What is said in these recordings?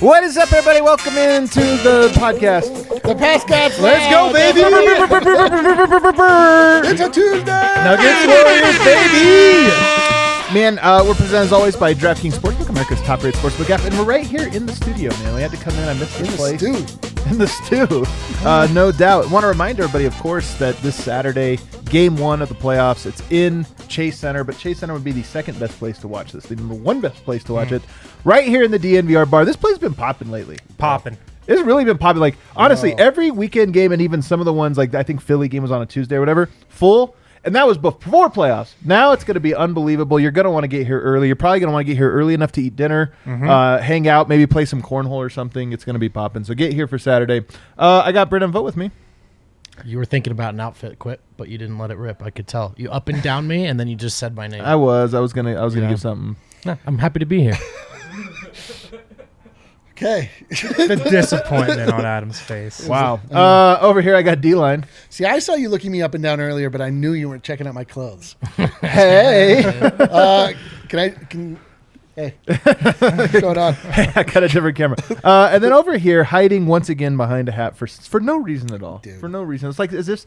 What is up, everybody? Welcome into the podcast. The pass got Let's go, baby! It's a Tuesday! Nuggets Warriors, baby! Man, we're presented as always by DraftKings Sportsbook, America's top-rated sportsbook app, and we're right here in the studio, man. We had to come in. I missed this place. In the stew. No doubt. Want to remind everybody, of course, that this Saturday, game one of the playoffs, it's in Chase Center, but Chase Center would be the second best place to watch this. The number one best place to watch it, right here in the DNVR Bar. This place has been popping lately. It's really been popping. Like, honestly, every weekend game, and even some of the ones, like I think Philly game was on a Tuesday or whatever, full. And that was before playoffs. Now it's going to be unbelievable. You're going to want to get here early. You're probably going to want to get here early enough to eat dinner, hang out, maybe play some cornhole or something. It's going to be popping. So get here for Saturday. I got Brent and Vogt with me. You were thinking about an outfit quit, but you didn't let it rip. I could tell. You up and down me, and then you just said my name. I was gonna give something. Nah, I'm happy to be here. Okay. The disappointment on Adam's face. Wow. Over here I got D-Line. See, I saw you looking me up and down earlier, but I knew you weren't checking out my clothes. Hey. Hey. What's going on? I got a different camera. And then over here, hiding once again behind a hat for no reason at all. Dude. For no reason. It's like, is this...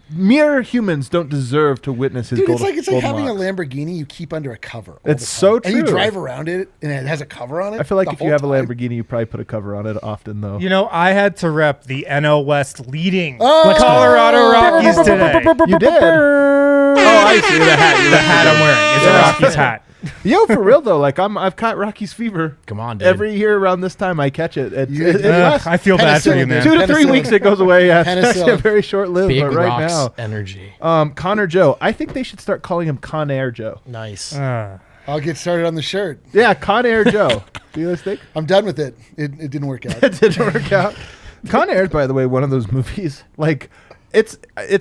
Mere humans don't deserve to witness his Dude, gold it's like having locks. a Lamborghini you keep under a cover. It's so true. And you drive around it, and it has a cover on it. I feel like if you have time. a Lamborghini, you probably put a cover on it often, though. You know, I had to rep the NL West leading Colorado Rockies today. You did. Oh, I see the hat. The hat I'm wearing is a Rockies hat. Yo, for real though, like I've caught Rockies fever. Come on, dude. Every year around this time, I catch it. It lasts I feel bad for you, man. 2 to 3 weeks. It goes away. Yeah, it's Penicillin. very short lived. Big But right rocks now, energy. Connor Joe. I think they should start calling him Con Air Joe. Nice. I'll get started on the shirt. Yeah, Con Air Joe. Do you guys think? I'm done with it. It didn't work out. It didn't work out. Con Air is, by the way, one of those movies. Like, it's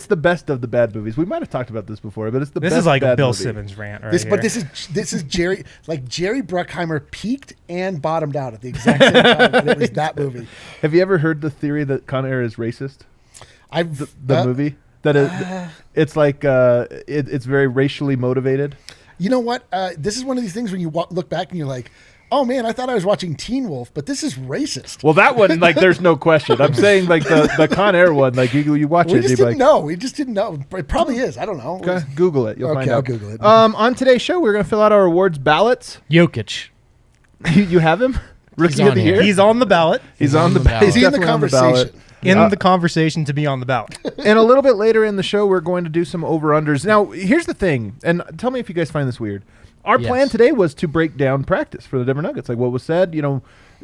the best of the bad movies. We might have talked about this before, but it's the best. This is like a bad Bill movie. Simmons rant right This is Jerry. Like Jerry Bruckheimer peaked and bottomed out at the exact same time. And it was that movie. Have you ever heard the theory that Con Air is racist? The movie that it's like it's very racially motivated. You know what? This is one of these things when you look back and you're like, oh man, I thought I was watching Teen Wolf, but this is racist. Well, that one, like, there's no question. I'm saying, like, the Con Air one, like, you watch it. We just didn't know. We just didn't know. It probably is. I don't know. Okay, Google it. You'll find out. I'll Google it. On today's show, we're going to fill out our awards ballots. Jokic. You have him? Rookie of on the here. year? He's on the ballot. He's on the ballot. Is he in the definitely on ballot. conversation? In the conversation to be on the ballot. And a little bit later in the show, we're going to do some over-unders. Now, here's the thing, and tell me if you guys find this weird. Our plan today was to break down practice for the Denver Nuggets, like what was said,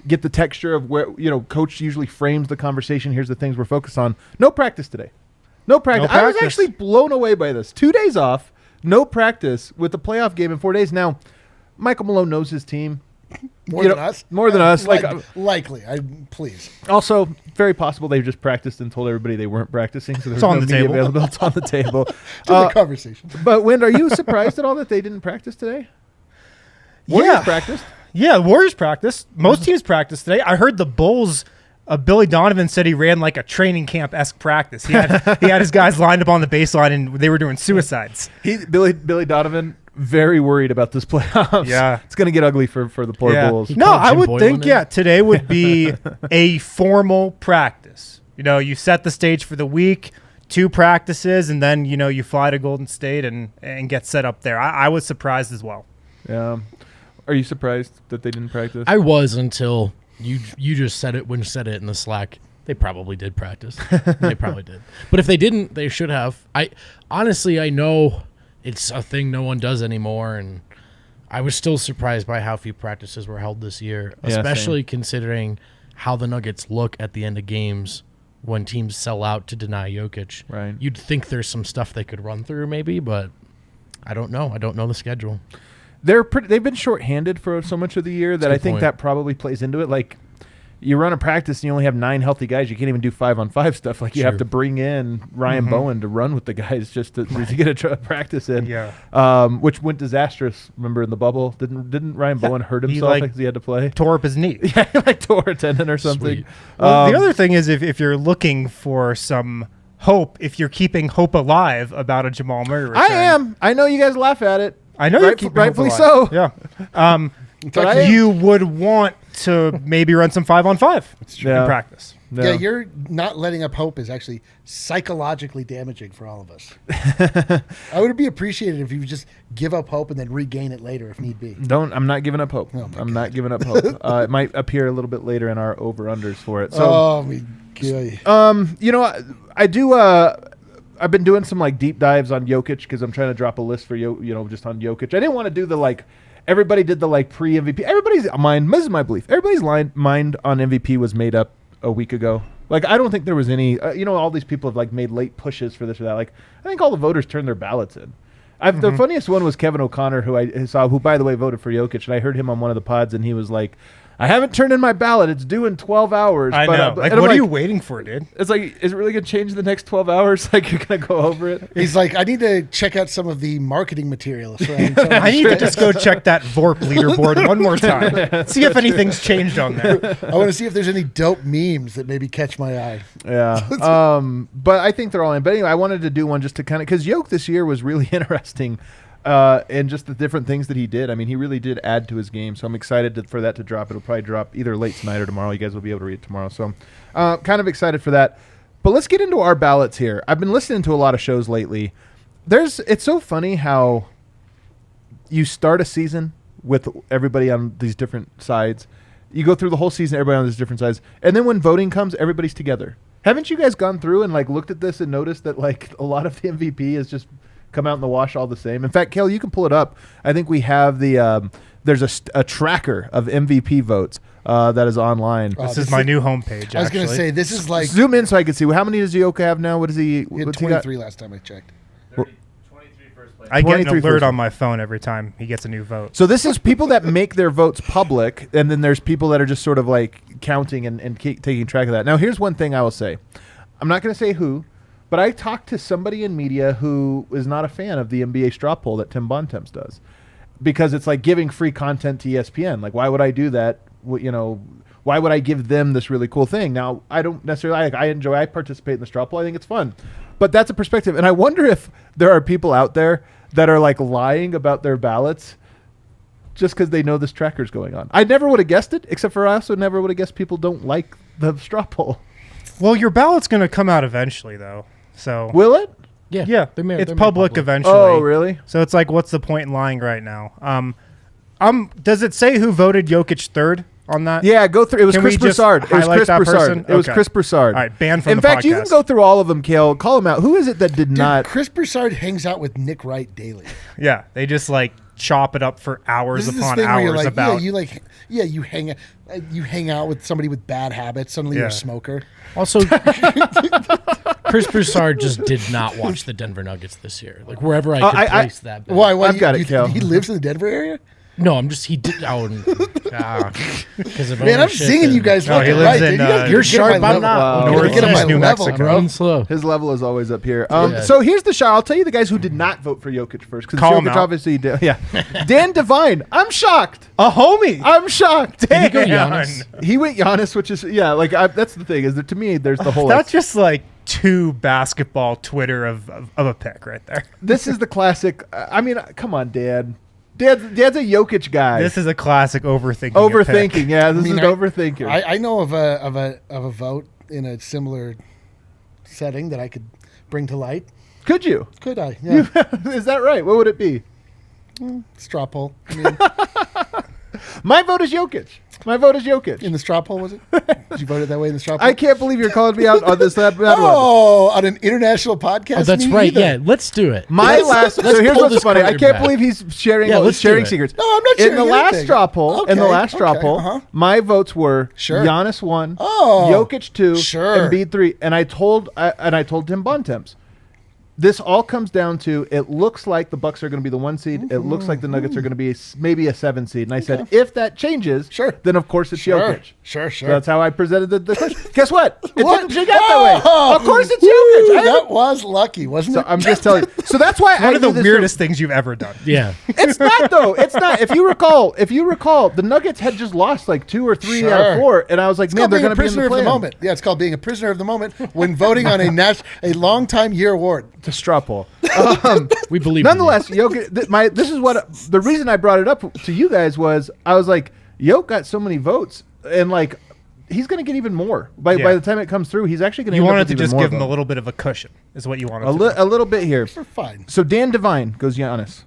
get the texture of where, coach usually frames the conversation. Here's the things we're focused on. No practice today. No practice. I was actually blown away by this. 2 days off, no practice with the playoff game in 4 days. Now, Michael Malone knows his team. More than us? More than us. Likely. Please. Also, very possible they just practiced and told everybody they weren't practicing, so there's It's on no the media table. available. It's on the table. The conversation. But, Wind, are you surprised at all that they didn't practice today? Warriors practiced. Yeah, Warriors practiced. Most teams practiced today. I heard the Bulls. Billy Donovan said he ran like a training camp-esque practice. He had his guys lined up on the baseline and they were doing suicides. Billy Donovan, very worried about this playoffs. Yeah. It's going to get ugly for the poor Bulls. No, I Jim would Boylan think, today would be a formal practice. You set the stage for the week, 2 practices, and then, you fly to Golden State and get set up there. I was surprised as well. Yeah. Are you surprised that they didn't practice? I was until you just said it when you said it in the Slack. They probably did practice. They probably did. But if they didn't, they should have. I know it's a thing no one does anymore, and I was still surprised by how few practices were held this year, especially considering how the Nuggets look at the end of games when teams sell out to deny Jokic. Right. You'd think there's some stuff they could run through maybe, but I don't know. I don't know the schedule. They've been shorthanded for so much of the year that I think point. that probably plays into it. Like, you run a practice and you only have 9 healthy guys. You can't even do 5-on-5 stuff. Like, you have to bring in Ryan Bowen to run with the guys just to get a practice in. Yeah. Which went disastrous. Remember in the bubble, didn't Ryan Bowen hurt himself because he had to play? Tore up his knee. Yeah, he tore a tendon or something. Well, the other thing is if you're looking for some hope, if you're keeping hope alive about a Jamal Murray return. I am. I know you guys laugh at it. I know you're keeping hope rightfully alive. so. Yeah. You would want to maybe run some 5-on-5 in practice. No. Yeah, you're not letting up hope is actually psychologically damaging for all of us. I would be appreciated if you would just give up hope and then regain it later if need be. I'm not giving up hope. Oh, I'm not giving up hope. It might appear a little bit later in our over-unders for it. So, Oh, my God. you know, I do. I've been doing some like deep dives on Jokic because I'm trying to drop a list for just on Jokic. I didn't want to do the like. Everybody did the like pre-MVP. Everybody's mind. This is my belief. Everybody's mind on MVP was made up a week ago. Like, I don't think there was any, all these people have like made late pushes for this or that. Like, I think all the voters turned their ballots in. The funniest one was Kevin O'Connor, who I saw, who by the way voted for Jokic, and I heard him on one of the pods, and he was like, I haven't turned in my ballot. It's due in 12 hours. I know. Like, what are you waiting for, dude? It's like, is it really going to change in the next 12 hours? Like, you're going to go over it? He's like, I need to check out some of the marketing materials. I need to just go check that Vorp leaderboard one more time. See if anything's changed on there. I want to see if there's any dope memes that maybe catch my eye. Yeah. But I think they're all in. But anyway, I wanted to do one just to kind of, because Yoke this year was really interesting. And just the different things that he did. I mean, he really did add to his game. So I'm excited for that to drop. It'll probably drop either late tonight or tomorrow. You guys will be able to read it tomorrow. So kind of excited for that. But let's get into our ballots here. I've been listening to a lot of shows lately. It's so funny how you start a season with everybody on these different sides. You go through the whole season, everybody on these different sides. And then when voting comes, everybody's together. Haven't you guys gone through and like looked at this and noticed that like a lot of the MVP is just come out in the wash all the same? In fact, Kale, you can pull it up. I think we have the there's a tracker of MVP votes that is online. This is my new homepage. I was going to say, this is like... Zoom in so I can see. How many does Yoka have now? What is he? He had 23 last time I checked. 23 first place. I get an 23 alert on my phone every time he gets a new vote. So this is people that make their votes public, and then there's people that are just sort of like counting and taking track of that. Now, here's one thing I will say. I'm not going to say who, but I talked to somebody in media who is not a fan of the NBA straw poll that Tim Bontemps does, because it's like giving free content to ESPN. Like, why would I do that? Why would I give them this really cool thing? Now, I don't necessarily. I participate in the straw poll. I think it's fun, but that's a perspective. And I wonder if there are people out there that are like lying about their ballots just because they know this tracker's going on. I never would have guessed it, except for I also never would have guessed people don't like the straw poll. Well, your ballot's going to come out eventually, though. So Will it? yeah, it's public eventually. Oh, really? So it's like, what's the point in lying right now? Does it say who voted Jokic third on that? Yeah, go through. It was Can Chris we just Broussard. It was highlight Chris that Broussard. person? It was Okay. Chris Broussard. All right, banned from In the fact, you podcast. can go through all of them, Kale. Call them out. Who is it that did Dude, not? Chris Broussard hangs out with Nick Wright daily. Yeah, they just like chop it up for hours This is this upon thing where you're hours like, about. you hang out with somebody with bad habits. Suddenly you're a smoker. Also, Chris Broussard just did not watch the Denver Nuggets this year. Like, wherever I could place that. bet. Why? I've got it, Kel. He lives in the Denver area. No, he did. Because of Man, I'm ownership seeing and- you guys. No, he left and lives right, in, dude. You guys You're get sharp, my I'm level. not. You gotta get on my New level, Mexico. bro. Going slow. His level is always up here. Yeah. So here's the shot. I'll tell you the guys who did not vote for Jokic first, because Call 'em Jokic out. obviously did. Yeah, Dan Devine. I'm shocked. a homie. I'm shocked. Did he go Giannis? He went Giannis, which is that's the thing. Is that to me, there's the whole. That's just like two basketball Twitter of a pick right there. This is the classic. I mean, come on, Dad. Dad's a Jokic guy. This is a classic overthinking. Overthinking, yeah. This I mean, is an overthinker. I know of a vote in a similar setting that I could bring to light. Could you? Could I? Yeah. Is that right? What would it be? Straw poll. I mean, My vote is Jokic. My vote is Jokic. in the straw poll, was it? Did you vote it that way in the straw poll? I can't believe you're calling me out on this. Oh, on an international podcast. Oh, that's Me right. either. Yeah, let's do it. My Let's so here's pull what's this funny. I curtain can't back. believe he's sharing Yeah, let's do sharing it. secrets. No, I'm not In sharing the last anything. straw poll, Okay, my votes were Sure. Giannis 1, Oh, Jokic 2, sure. Embiid 3, and I told Tim Bontemps, this all comes down to it looks like the Bucks are going to be the 1 seed. It looks like the Nuggets are going to be maybe a 7 seed. And I said, if that changes, Sure. then of course it's Jokic. Sure. So that's how I presented the question. Guess what? It What? didn't shake out that way. Oh, Of course it's woo, Jokic. That was lucky, wasn't So it? I'm just telling you. So that's why One of the knew this weirdest things you've ever done. Yeah. It's not though. It's not. If you recall, the Nuggets had just lost like 2 or 3 out of Sure. 4, and I was like, It's man, called they're being going a to be in prisoner the of the play-in. moment. Yeah, it's called being a prisoner of the moment when voting on a long-time year award. To straw poll. We believe. Nonetheless, Jokic. This is what the reason I brought it up to you guys was I was like, Jokic got so many votes. and like he's going to get even more by the time it comes through. He's actually going to. You wanted to even just more give him of a little bit of a cushion, is what you wanted. a little bit here. They're fine. So Dan Devine goes Giannis.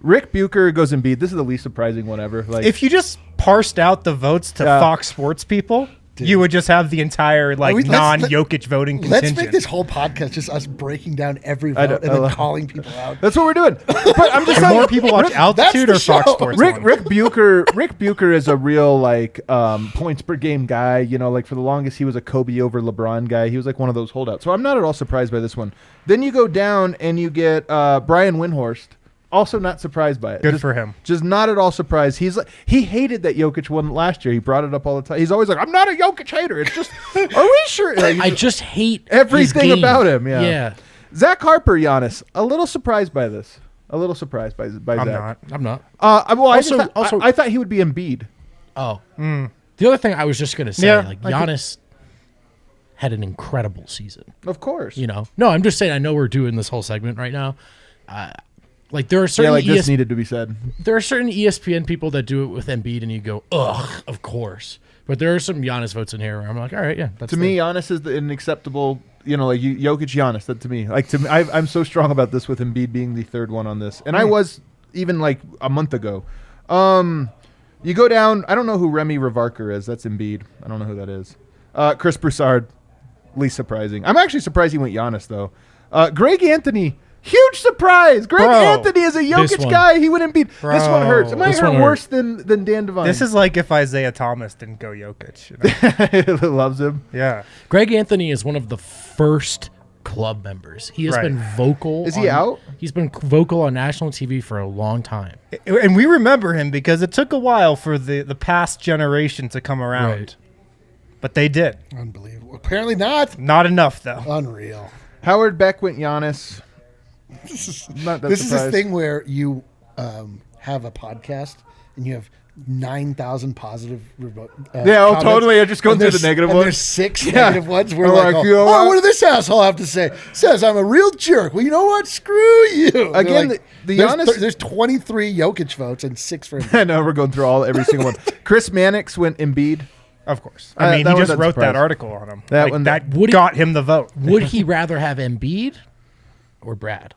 Rick Bucher goes Embiid. This is the least surprising one ever. Like If you just parsed out the votes to Fox Sports people, you would just have the entire non-Jokic voting contingent. Let's make this whole podcast just us breaking down every vote and then calling people out. that's what we're doing. But I'm just Do saying, more people watch Altitude or the Fox show. Sports? Rick Bucher is a real like points per game guy. You know, like for the longest he was a Kobe over LeBron guy. He was like one of those holdouts. So I'm not at all surprised by this one. Then you go down and you get Brian Windhorst. Also not surprised by it. Good for him. Just not at all surprised. He hated that Jokic won last year. He brought it up all the time. He's always like, I'm not a Jokic hater. It's just, are we sure? Like, I just hate everything his game. about him. Yeah. Yeah. Zach Harper, Giannis, a little surprised by this. A little surprised by I'm Zach. I'm not. Well, Also- I thought he would be Embiid. Oh. The other thing I was just going to say, Yeah, like Giannis had an incredible season. Of course. You know? No, I'm just saying I know we're doing this whole segment right now. Like there are certain this needed to be said. there are certain ESPN people that do it with Embiid and you go, ugh, of course. But there are some Giannis votes in here where I'm like, all right, yeah. That's To me, Giannis is an acceptable, like Jokic, Giannis. That to me, I'm so strong about this with Embiid being the third one on this, and I was even like a month ago. You go down. I don't know who Remy Revarker is. That's Embiid. I don't know who that is. Chris Broussard, least surprising. I'm actually surprised he went Giannis though. Greg Anthony. Huge surprise! Greg Anthony is a Jokic guy. He wouldn't beat. This one hurts. It might hurt worse than Dan Devine. This is like if Isaiah Thomas didn't go Jokic. You know? Loves him. Yeah. Greg Anthony is one of the first club members. He has been vocal. Is he out? He's been vocal on national TV for a long time. And we remember him because it took a while for the past generation to come around. Right. But they did. Unbelievable. Apparently not. Not enough, though. Unreal. Howard Beck went Giannis. Not that This is surprised. this thing where you have a podcast and you have 9,000 positive comments, totally. I'm just going and through the there's- negative and ones. There's 6 negative ones. We're I'm like, like, you know what what? did this asshole have to say? Says I'm a real jerk. Well, you know what? Screw you. Again, They're the there's, honest- there's 23 Jokic votes and 6 for him. I know we're going through every single one. Chris Mannix went Embiid. Of course. I mean, that he one just doesn't wrote surprise. that article on him. That Like, one- that Would he- got him the vote. Would he rather have Embiid or Brad?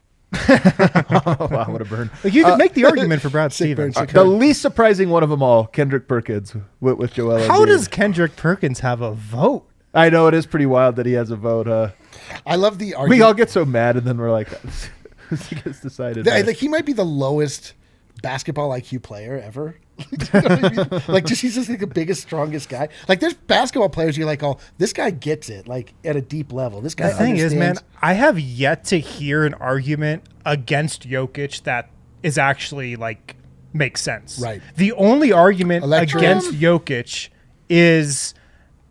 Oh, wow, what a burn. Like, you could make the argument for Brad Sick burn, Stevens. sick The least surprising one of them all, Kendrick Perkins with Joel Embiid. How does Kendrick Perkins have a vote? I know it is pretty wild that he has a vote. I love the We argument. all get so mad, and then we're like, he gets decided. Like he might be the lowest basketball IQ player ever. You know what I mean? Like he's just like the biggest, strongest guy. Like there's basketball players you're like, oh, this guy gets it, like at a deep level. This guy. The thing is, man, understands. I have yet to hear an argument against Jokic that is actually like makes sense. Right. The only argument Electro- against Jokic is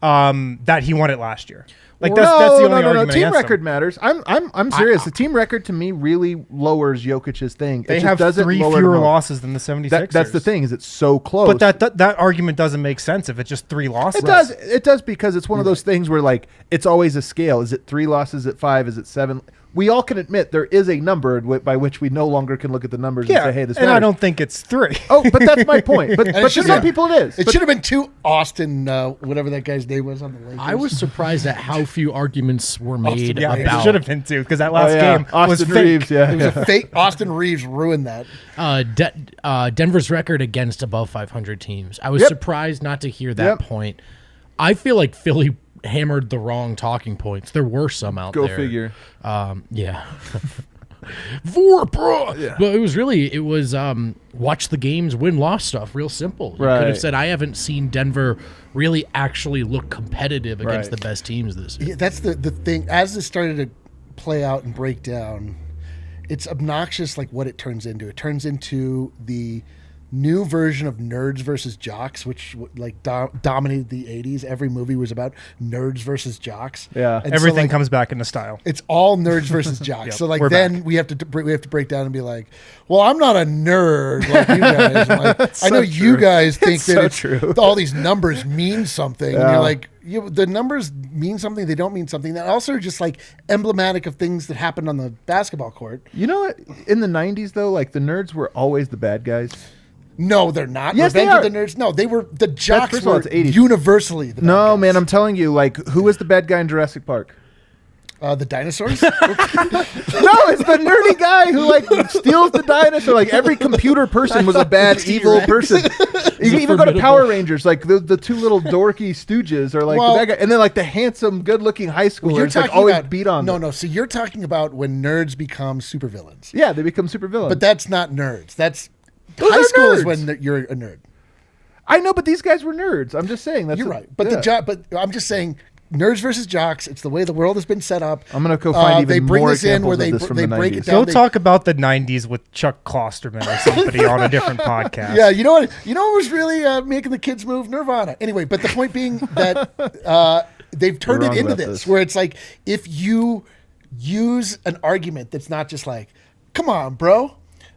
that he won it last year. Like that's the only argument Team against record him. matters. I'm serious. The team record to me really lowers Jokic's thing. They it just have doesn't 3 lower fewer him. losses than the 76ers. That's the thing, is it's so close. But that argument doesn't make sense if it's just 3 losses. It does. It does, because it's one of those things where like it's always a scale. Is it 3 losses? Is it 5? Is it 7? We all can admit there is a number by which we no longer can look at the numbers Yeah, and say, "Hey, this and matters." I don't think it's 3. Oh, but that's my point. But it to should some be. people it is. It But- should have been 2 Austin, whatever that guy's name was on the Lakers. I was surprised at how few arguments were made Yeah, Reeves. it should have been 2 because that Oh, last yeah. game Austin was fake. Reeves. Yeah, It was a fake. Austin Reeves ruined that. Denver's record against above 500 teams. I was Yep. surprised not to hear that Yep. point. I feel like Philly hammered the wrong talking points. There were some out Go there. figure. Yeah. But it was watch the games, win-loss stuff. Real simple. You Right. could have said, I haven't seen Denver really actually look competitive against Right. the best teams this year. Yeah, that's the thing. As this started to play out and break down, it's obnoxious like what it turns into. It turns into the new version of Nerds versus Jocks, which like dominated the 80s. Every movie was about nerds versus jocks. Yeah. And so, Everything like, comes back into style. It's all nerds versus jocks. Yep, So like we're then back. we have to break down and be like, well, I'm not a nerd like you guys. I'm like, I know so you true. guys think It's that so it's, true. all these numbers mean something. And Yeah. you're like, the numbers mean something. They don't mean something. That also are just like emblematic of things that happened on the basketball court. You know what? In the 90s, though, like the nerds were always the bad guys. No, they're not. Yes, Revenge they of are. the Nerds. No, they were the jocks. first of all, Were it's 80s. universally the bad No, guys. man, I'm telling you, like, who was the bad guy in Jurassic Park? The dinosaurs. No, it's the nerdy guy who like steals the dinosaur. Like every computer person was a bad, evil person. You can even go to Power Rangers. Like the two little dorky stooges are like Well- the bad guy, and then like the handsome, good-looking high schoolers like always beat on. No, them. no. So you're talking about when nerds become supervillains. Yeah, they become supervillains. But that's not nerds. That's Those high are school is nerds. when you're a nerd. I know, but these guys were nerds. I'm just saying. You're right. But but I'm just saying. Nerds versus jocks. It's the way the world has been set up. I'm gonna go find even they bring more this in where examples they of this from they the break 90s. it down. Go They- talk about the 90s with Chuck Klosterman or somebody on a different podcast. Yeah, you know what? You know what was really making the kids move? Nirvana. Anyway, but the point being that they've turned We're it wrong into about this, this. where it's like if you use an argument that's not just like, "Come on, bro,"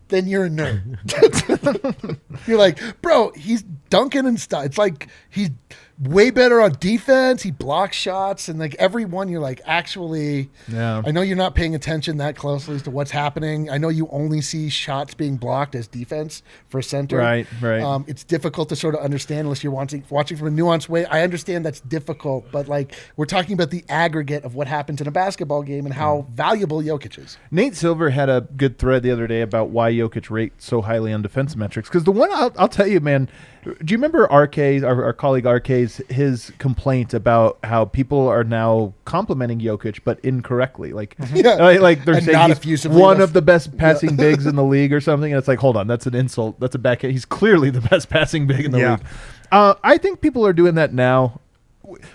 then you're a nerd. You're like, "Bro, he's dunking and stuff." It's like he's way better on defense. He blocks shots, and like every one, you're like, actually, Yeah. I know you're not paying attention that closely as to what's happening. I know you only see shots being blocked as defense for center. Right, right. It's difficult to sort of understand unless you're watching from a nuanced way. I understand that's difficult, but like we're talking about the aggregate of what happens in a basketball game and how valuable Jokic is. Nate Silver had a good thread the other day about why Jokic rates so highly on defense metrics. Because the one I'll tell you, man, do you remember RK's, our colleague RK's, his complaint about how people are now complimenting Jokic, but incorrectly? Like, Yeah. like they're And saying not he's effusively one enough. of the best passing bigs in the league or something. And it's like, hold on, that's an insult. That's a backhand. He's clearly the best passing big in the Yeah. league. I think people are doing that now.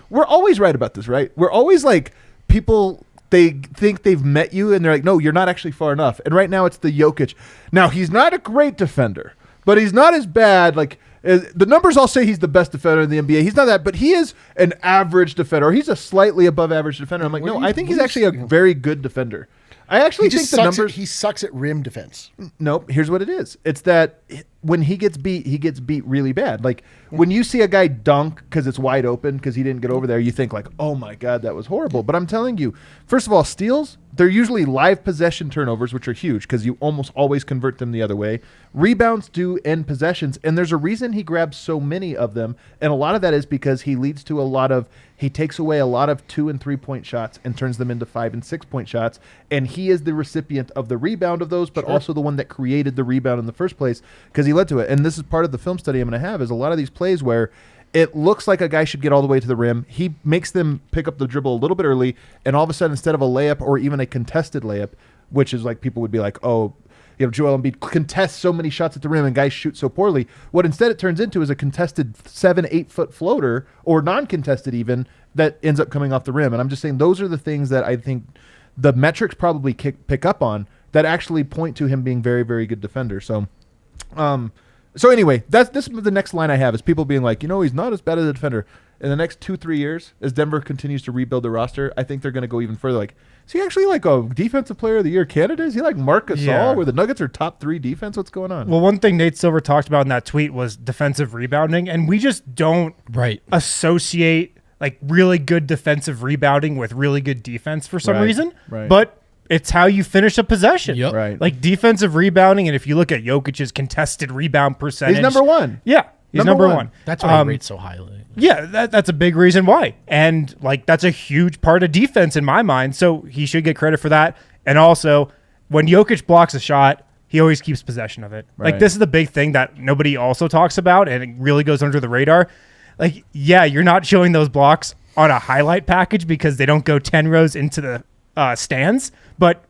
We're always right about this, right? We're always like, people, they think they've met you, and they're like, no, you're not actually far enough. And right now it's the Jokic. Now, he's not a great defender, but he's not as bad. Like, the numbers all say he's the best defender in the NBA. He's not that, but he is an average defender. Or he's a slightly above average defender. I'm like, no, I think he's actually a very good defender. I actually think the numbers. He sucks at rim defense. Nope. Here's what it is. It's that when he gets beat really bad. Like when you see a guy dunk because it's wide open because he didn't get over there, you think like, oh my God, that was horrible. But I'm telling you, first of all, steals, they're usually live possession turnovers, which are huge because you almost always convert them the other way. Rebounds do end possessions, and there's a reason he grabs so many of them. And a lot of that is because he takes away a lot of 2 and 3 point shots and turns them into 5 and 6 point shots. And he is the recipient of the rebound of those, but also the one that created the rebound in the first place because he led to it. And this is part of the film study I'm going to have is a lot of these plays where it looks like a guy should get all the way to the rim. He makes them pick up the dribble a little bit early, and all of a sudden, instead of a layup or even a contested layup, which is like people would be like, oh, you know, Joel Embiid contests so many shots at the rim and guys shoot so poorly. What instead it turns into is a contested 7-8 foot floater or non-contested even that ends up coming off the rim. And I'm just saying those are the things that I think the metrics probably pick up on that actually point to him being very, very good defender. So anyway, this is the next line I have is people being like, you know, he's not as bad as a defender. In the next 2-3 years, as Denver continues to rebuild the roster, I think they're going to go even further. Like, is he actually like a defensive player of the year candidate? Is he like Marc Gasol, Yeah. where the Nuggets are top 3 defense? What's going on? Well, one thing Nate Silver talked about in that tweet was defensive rebounding, and we just don't associate like really good defensive rebounding with really good defense for some Right, reason. right. But it's how you finish a possession. Yep. Right. Like defensive rebounding, and if you look at Jokic's contested rebound percentage, He's number one. Yeah, he's Number number one. one. That's why he rates so highly. Yeah, that's a big reason why. And like that's a huge part of defense in my mind. So he should get credit for that. And also, when Jokic blocks a shot, he always keeps possession of it. Right. Like this is the big thing that nobody also talks about and it really goes under the radar. Like, yeah, you're not showing those blocks on a highlight package because they don't go 10 rows into the stands, but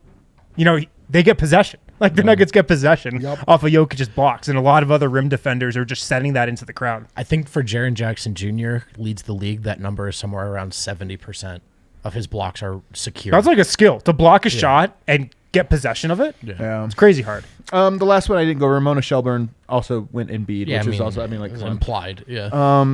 you know, they get possession. Like the Nuggets get possession off of Jokic's blocks, and a lot of other rim defenders are just setting that into the crowd. I think for Jaren Jackson Jr. leads the league. That number is somewhere around 70% of his blocks are secure. That's like a skill to block a shot and get possession of it. Yeah. It's crazy hard. The last one I didn't go. Ramona Shelburne also went Embiid, yeah, which is also, I mean, like, it's come on. implied. Yeah.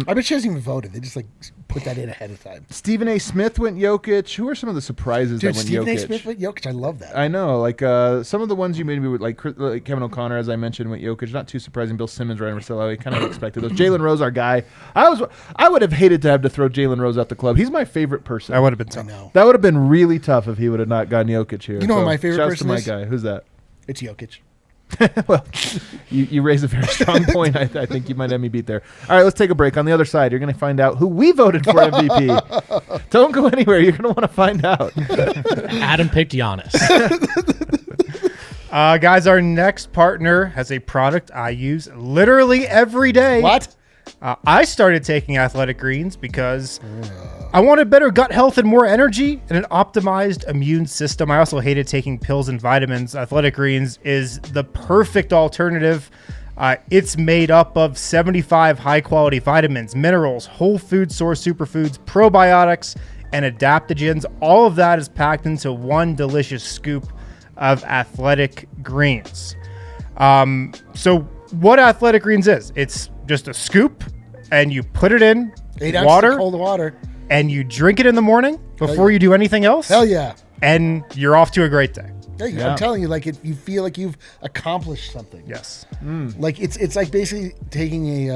I bet she hasn't even voted. They just like put that in ahead of time. Stephen A. Smith went Jokic. Who are some of the surprises Dude, that went Stephen Jokic? A. Smith went Jokic. I love that. I know, like some of the ones you made me with, like Kevin O'Connor, as I mentioned, went Jokic. Not too surprising. Bill Simmons, Ryan Russillo. I kind of expected those. Jalen Rose, our guy. I would have hated to have to throw Jalen Rose out the club. He's my favorite person. That would have been I tough. know. That would have been really tough if he would have not gotten Jokic here. You know what my favorite shouts person to my is? guy. Who's that? It's Jokic. Well, You raise a very strong point. I think you might have me beat there. All right, let's take a break. On the other side, you're going to find out who we voted for MVP. Don't go anywhere. You're going to want to find out. Adam picked Giannis. Guys, our next partner has a product I use literally every day. What? I started taking Athletic Greens because I wanted better gut health and more energy and an optimized immune system. I also hated taking pills and vitamins. Athletic Greens is the perfect alternative. It's made up of 75 high-quality vitamins, minerals, whole food source superfoods, probiotics, and adaptogens. All of that is packed into one delicious scoop of Athletic Greens. So what Athletic Greens is, it's just a scoop, and you put it in 8 ounces of cold water. and you drink it in the morning before you do anything else. Hell yeah. And you're off to a great day. Yeah. I'm telling you, like you feel like you've accomplished something. Yes. Like it's like basically taking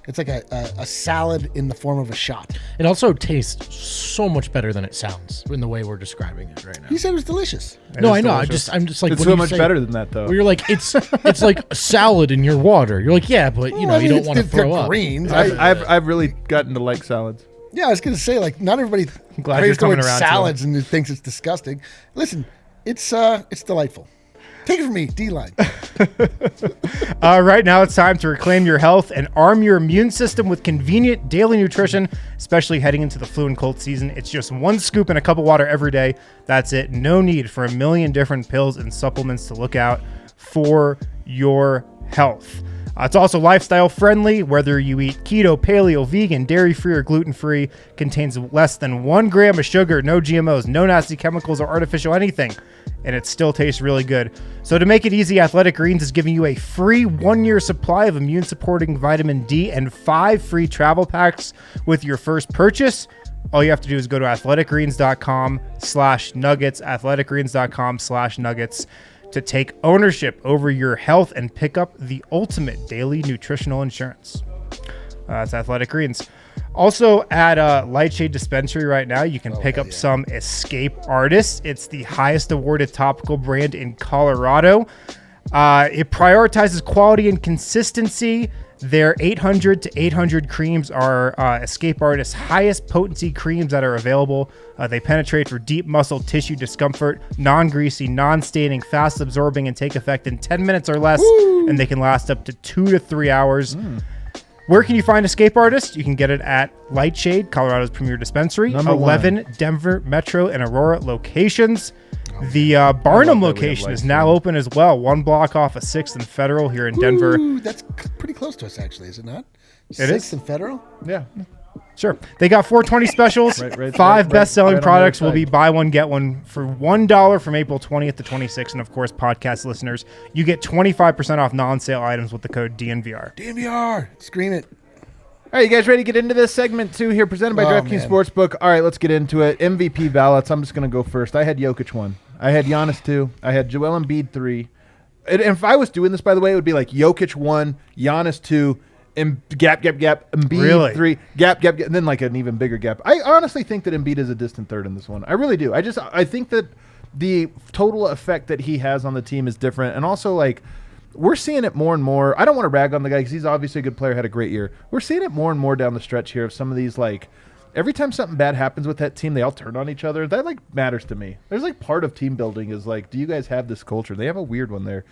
it's like a salad in the form of a shot. It also tastes so much better than it sounds in the way we're describing it right now. He said it was delicious. No, I know. I'm just like, It's when so you much say- better than that, though. Where you're like, it's like a salad in your water. You're like, yeah, but you know, you don't want to throw up. Greens. I've really gotten to like salads. Yeah, I was gonna say, like, not everybody glad craves you're the coming word around to salads and thinks it's disgusting. Listen, it's delightful. Take it from me, D-line. Right now, it's time to reclaim your health and arm your immune system with convenient daily nutrition, especially heading into the flu and cold season. It's just one scoop in a cup of water every day. That's it. No need for a million different pills and supplements to look out for your health. It's also lifestyle friendly, whether you eat keto, paleo, vegan, dairy-free, or gluten-free. Contains less than 1 gram of sugar, no GMOs, no nasty chemicals or artificial anything, and it still tastes really good. So to make it easy, Athletic Greens is giving you a free 1-year supply of immune-supporting vitamin D and 5 free travel packs with your first purchase. All you have to do is go to athleticgreens.com/nuggets, athleticgreens.com/nuggets, to take ownership over your health and pick up the ultimate daily nutritional insurance. That's Athletic Greens. Also at Lightshade Dispensary right now, you can pick up some Escape Artists. It's the highest awarded topical brand in Colorado. It prioritizes quality and consistency. Their 800 to 800 creams are Escape Artists' highest potency creams that are available. They penetrate for deep muscle tissue discomfort, non-greasy, non-staining, fast absorbing, and take effect in 10 minutes or less. Woo! And they can last up to 2 to 3 hours. Where can you find Escape Artists? You can get it at Lightshade, Colorado's premier dispensary, Number 11 one. Denver, Metro, and Aurora locations. The Barnum location is now open as well, 1 block off of 6th and Federal here in Denver. Ooh, that's pretty close to us, actually, is it not? It is. 6th and Federal? Yeah. Sure. They got 420 specials. Right, 5 best-selling right on the products other will be side. buy one, get one for $1 from April 20th to 26th. And, of course, podcast listeners, you get 25% off non-sale items with the code DNVR. DNVR. Scream it. All right, you guys ready to get into this segment 2 here, presented by DraftKings man. Sportsbook? All right, let's get into it. MVP ballots. I'm just going to go first. I had Jokic 1. I had Giannis 2. I had Joel Embiid 3. And if I was doing this, by the way, it would be like Jokic 1, Giannis 2, gap, Embiid Really? 3, gap, and then like an even bigger gap. I honestly think that Embiid is a distant third in this one. I really do. I think that the total effect that he has on the team is different. And also, like, we're seeing it more and more. I don't want to rag on the guy because he's obviously a good player, had a great year. We're seeing it more and more down the stretch here of some of these, like, every time something bad happens with that team, they all turn on each other. That, like, matters to me. There's, like, part of team building is, like, do you guys have this culture? They have a weird one there.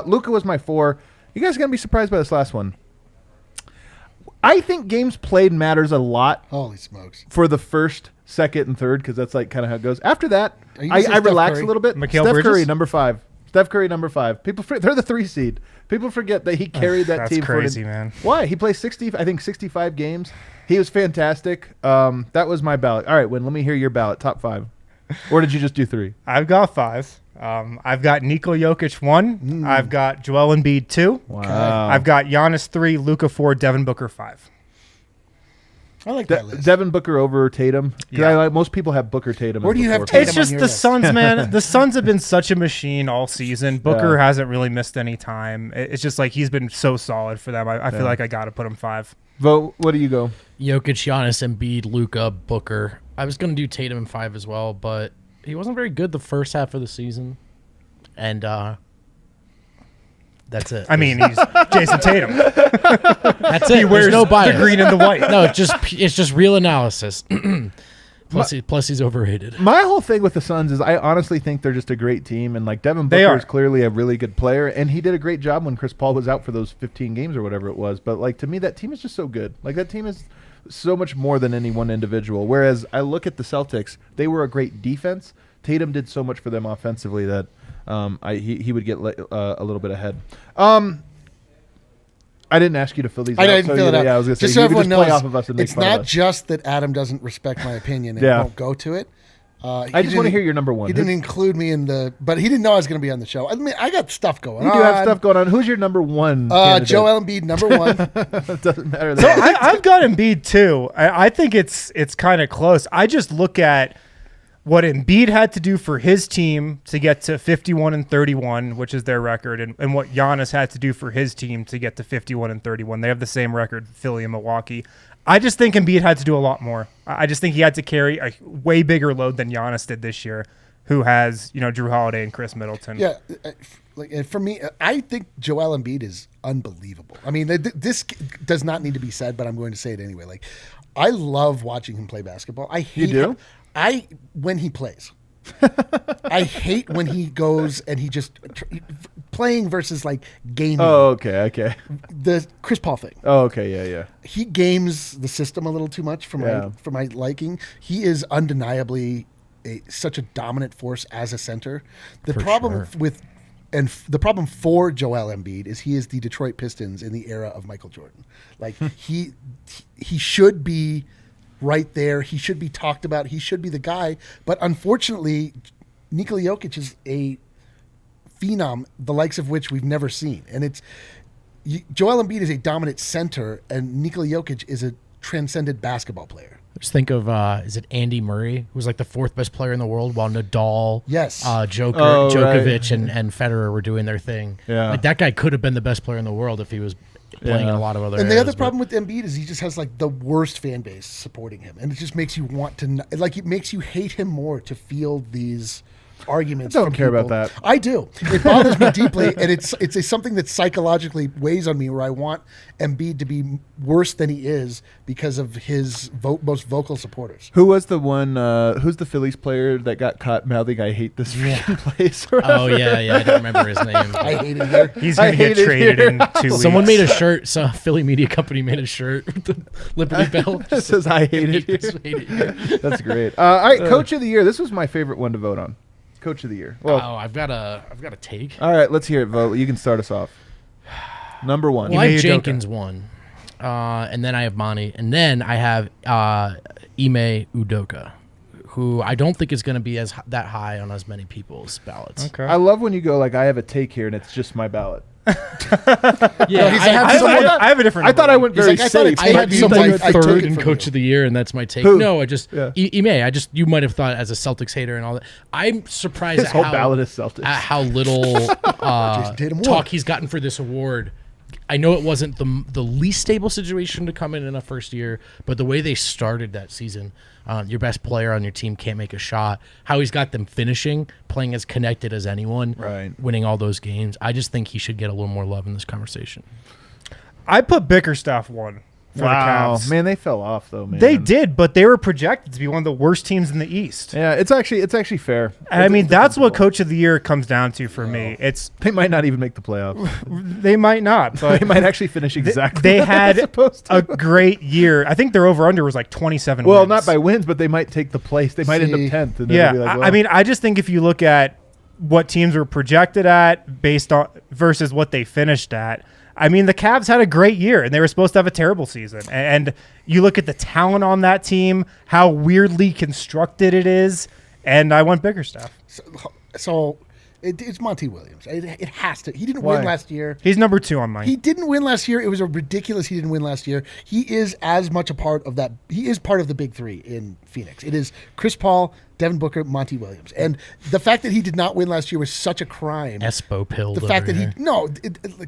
Luka was my 4. You guys are going to be surprised by this last one. I think games played matters a lot Holy smokes. for the first, second, and third because that's, like, kind of how it goes. After that, Are you gonna say I Steph relax Curry? a little bit. Mikal Steph Bridges? Curry, number 5. Steph Curry, number 5. They're the 3 seed. People forget that he carried that That's team. crazy, man. Why? He plays 65 games. He was fantastic. That was my ballot. All right, Win, let me hear your ballot. Top 5. Or did you just do 3? I've got 5. I've got Nikola Jokic 1. I've got Joel Embiid 2. Wow. I've got Giannis 3, Luka 4, Devin Booker 5. I like that list. Devin Booker over Tatum. 'Cause Yeah. most people have Booker Tatum. Where as do you the have 4th. Tatum? It's on just your the list. Suns, man. The Suns have been such a machine all season. Booker hasn't really missed any time. It's just like he's been so solid for them. I feel like I got to put him 5. Vote. What do you go? Jokic, Giannis, Embiid, Luka, Booker. I was going to do Tatum in 5 as well, but he wasn't very good the first half of the season. And That's it. I mean, he's Jason Tatum. That's it. He wears There's no bias. the green and the white. No, it's just real analysis. Plus, he's overrated. My whole thing with the Suns is I honestly think they're just a great team, and like Devin They Booker are. is clearly a really good player, and he did a great job when Chris Paul was out for those 15 games or whatever it was. But like to me, that team is just so good. Like that team is so much more than any one individual. Whereas I look at the Celtics, they were a great defense. Tatum did so much for them offensively that he would get a little bit ahead. I didn't ask you to fill these out. I didn't fill it out. Yeah, I was going to say, just so you could everyone just play knows, off of us and make it's fun of not us. just that Adam doesn't respect my opinion and Yeah. won't go to it. I just want to hear your number one. He didn't include me in but he didn't know I was going to be on the show. I mean, I got stuff going on. You do have stuff going on. Who's your number one candidate? Joel Embiid, number one. It doesn't matter. So I've got Embiid too. I think it's kind of close. I just look at what Embiid had to do for his team to get to 51-31, which is their record, and what Giannis had to do for his team to get to 51-31. They have the same record, Philly and Milwaukee. I just think Embiid had to do a lot more. I just think he had to carry a way bigger load than Giannis did this year, who has, Drew Holiday and Chris Middleton. Yeah, for me, I think Joel Embiid is unbelievable. I mean, this does not need to be said, but I'm going to say it anyway. Like, I love watching him play basketball. I hate do? when he plays. I hate when he goes and he just playing versus like gaming. Oh, okay. The Chris Paul thing. Oh, okay, yeah. He games the system a little too much for my liking. He is undeniably such a dominant force as a center. The problem the problem for Joel Embiid is he is the Detroit Pistons in the era of Michael Jordan. Like he should be right there. He should be talked about. He should be the guy. But unfortunately, Nikola Jokic is a phenom, the likes of which we've never seen. And Joel Embiid is a dominant center, and Nikola Jokic is a transcendent basketball player. Just think of is it Andy Murray, who was like the fourth best player in the world, while Nadal, Djokovic, and Federer were doing their thing. Yeah. Like that guy could have been the best player in the world if he was playing in a lot of other. And the areas, other problem with Embiid is he just has like the worst fan base supporting him, and it just makes you want to it makes you hate him more to feel these arguments. I don't care about that. I do. It bothers me deeply, and it's something that psychologically weighs on me, where I want Embiid to be worse than he is because of his most vocal supporters. Who was the one? Who's the Phillies player that got caught mouthing "I hate this freaking place"? Or oh yeah, I don't remember his name. I hate it here. He's going to get traded in 2 weeks. Someone made a shirt. So Philly media company made a shirt with the Liberty Bell. It says "I hate it here." Hate it here. That's great. All right, Coach of the Year. This was my favorite one to vote on. Coach of the Year. Well, I've got a take. all right, let's hear it, Vogt. You can start us off. Number one. Well, I have Udoka. Jenkins one, and then I have Monty, and then I have Ime Udoka, who I don't think is going to be that high on as many people's ballots. Okay. I love when you go like, I have a take here, and it's just my ballot. Yeah, he's I have like, someone. I have a different. I thought I went He's very like, I thought safe. it's I had you, someone I took third it in from Coach you. of the Year, and that's my take. Who? No, I just Yeah. Ime. You might have thought as a Celtics hater and all that. I'm surprised His at whole how ballot is Celtics. at how little Tatum won. talk he's gotten for this award. I know it wasn't the least stable situation to come in a first year, but the way they started that season, your best player on your team can't make a shot. How he's got them finishing, playing as connected as anyone, Right. winning all those games. I just think he should get a little more love in this conversation. I put Bickerstaff one for the Cavs. Man, they fell off though, man. They did, but they were projected to be one of the worst teams in the East. Yeah, it's actually fair. And I mean, It's that's what defensible. Coach of the Year comes down to for me. It's They might not even make the playoffs. they might not, but They might actually finish exactly. they what they're had supposed to. a great year. I think their over under was like 27 Well, wins. not by wins, but they might take the place. They might end up See, 10th. And Yeah, be like, I well, mean, I just think if you look at what teams were projected at based on versus what they finished at, I mean, the Cavs had a great year, and they were supposed to have a terrible season. And you look at the talent on that team, how weirdly constructed it is, and I went Bickerstaff. So it's Monty Williams. It has to. He didn't Why? win last year. He's number 2 on mine. He didn't win last year. It was a ridiculous he didn't win last year. He is as much a part of that. He is part of the big three in Phoenix. It is Chris Paul, Devin Booker, Monty Williams. And the fact that he did not win last year was such a crime. Espo pilled. The fact that here.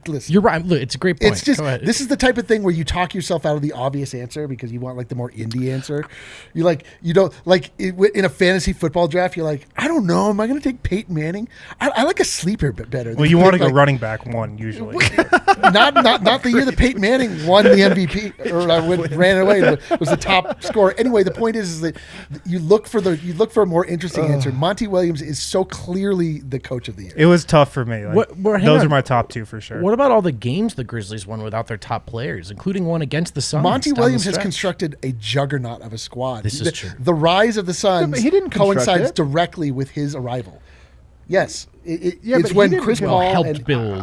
listen. You're right. Look, it's a great point. It's just Go ahead. this is the type of thing where you talk yourself out of the obvious answer because you want like the more indie answer. You don't like in a fantasy football draft. You're like, I don't know. Am I going to take Peyton Manning? I like a sleeper bit better. Well, you want to go running back one usually. not the year that Peyton Manning won the MVP or ran away was the top scorer. Anyway, the point is that you look for a more interesting answer. Monty Williams is so clearly the coach of the year. It was tough for me. Like, hang those on. are my top two for sure. What about all the games the Grizzlies won without their top players, including one against the Suns? Monty down the Williams has stretch? constructed a juggernaut of a squad. This is true. The rise of the Suns but he didn't construct coincides it. directly with his arrival. Yes, Yeah, it's but he when didn't Chris go Paul helped and build.